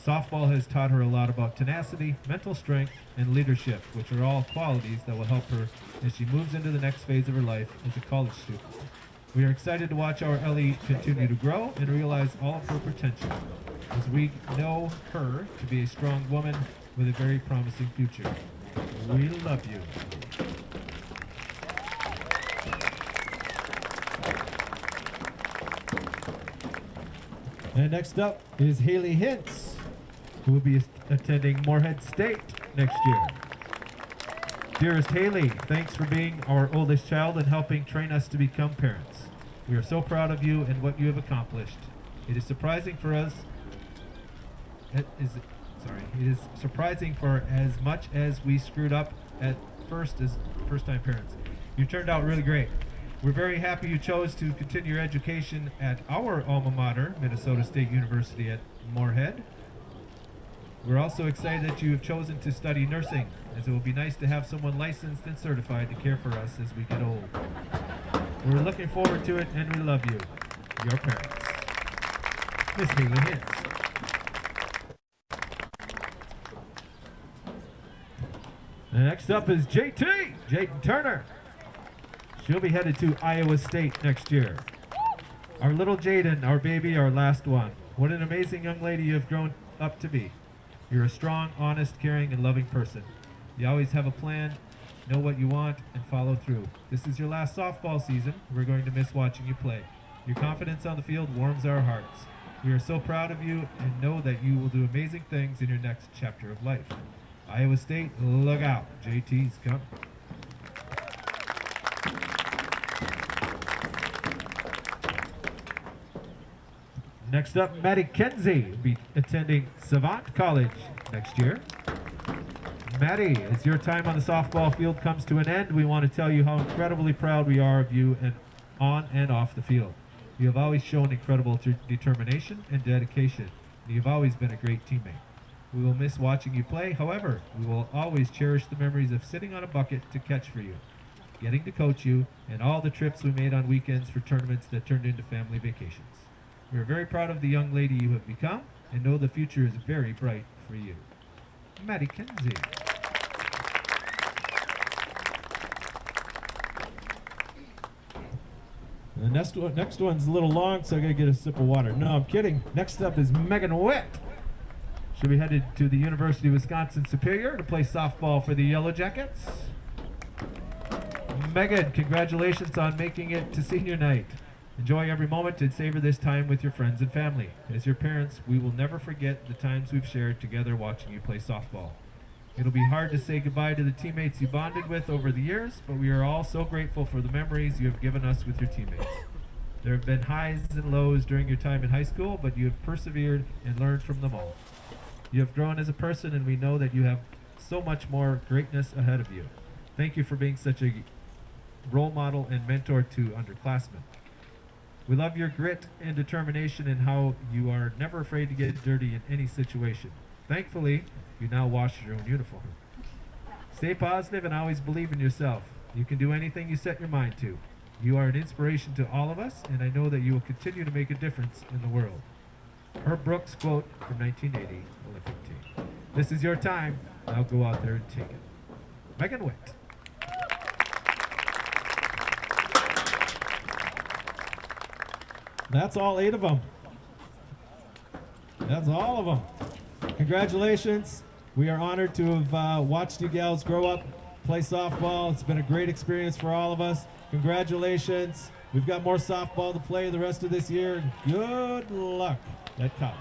Softball has taught her a lot about tenacity, mental strength, and leadership, which are all qualities that will help her as she moves into the next phase of her life as a college student. We are excited to watch our Ellie continue to grow and realize all of her potential, as we know her to be a strong woman with a very promising future. We love you. And next up is Haley Hintz, who will be attending Moorhead State next year. Dearest Haley, thanks for being our oldest child and helping train us to become parents. We are so proud of you and what you have accomplished. It is surprising for us. It is surprising for as much as we screwed up at first as first-time parents. You turned out really great. We're very happy you chose to continue your education at our alma mater, Minnesota State University at Moorhead. We're also excited that you have chosen to study nursing, as it will be nice to have someone licensed and certified to care for us as we get old. We're looking forward to it, and we love you. Your parents. Miss Haley Hintz. Next up is JT, Jayton Turner. She'll be headed to Iowa State next year. Our little Jayden, our baby, our last one. What an amazing young lady you have grown up to be. You're a strong, honest, caring, and loving person. You always have a plan, know what you want, and follow through. This is your last softball season. We're going to miss watching you play. Your confidence on the field warms our hearts. We are so proud of you and know that you will do amazing things in your next chapter of life. Iowa State, look out. JT's coming. Next up, Maddie Kenzie will be attending Savant College next year. Maddie, as your time on the softball field comes to an end, we want to tell you how incredibly proud we are of you and on and off the field. You have always shown incredible determination and dedication, and you've always been a great teammate. We will miss watching you play. However, we will always cherish the memories of sitting on a bucket to catch for you, getting to coach you, and all the trips we made on weekends for tournaments that turned into family vacations. We are very proud of the young lady you have become and know the future is very bright for you. Maddie Kenzie. The next one's a little long, so I gotta get a sip of water. No, I'm kidding. Next up is Megan Witt. She'll be headed to the University of Wisconsin-Superior to play softball for the Yellow Jackets. Megan, congratulations on making it to senior night. Enjoy every moment and savor this time with your friends and family. As your parents, we will never forget the times we've shared together watching you play softball. It'll be hard to say goodbye to the teammates you bonded with over the years, but we are all so grateful for the memories you have given us with your teammates. There have been highs and lows during your time in high school, but you have persevered and learned from them all. You have grown as a person, and we know that you have so much more greatness ahead of you. Thank you for being such a role model and mentor to underclassmen. We love your grit and determination and how you are never afraid to get dirty in any situation. Thankfully, you now wash your own uniform. Stay positive and always believe in yourself. You can do anything you set your mind to. You are an inspiration to all of us, and I know that you will continue to make a difference in the world. Herb Brooks quote from 1980 Olympic team. This is your time. Now go out there and take it. Megan Witt. That's all 8 of them. That's all of them. Congratulations. We are honored to have watched you gals grow up, play softball. It's been a great experience for all of us. Congratulations. We've got more softball to play the rest of this year. Good luck at college.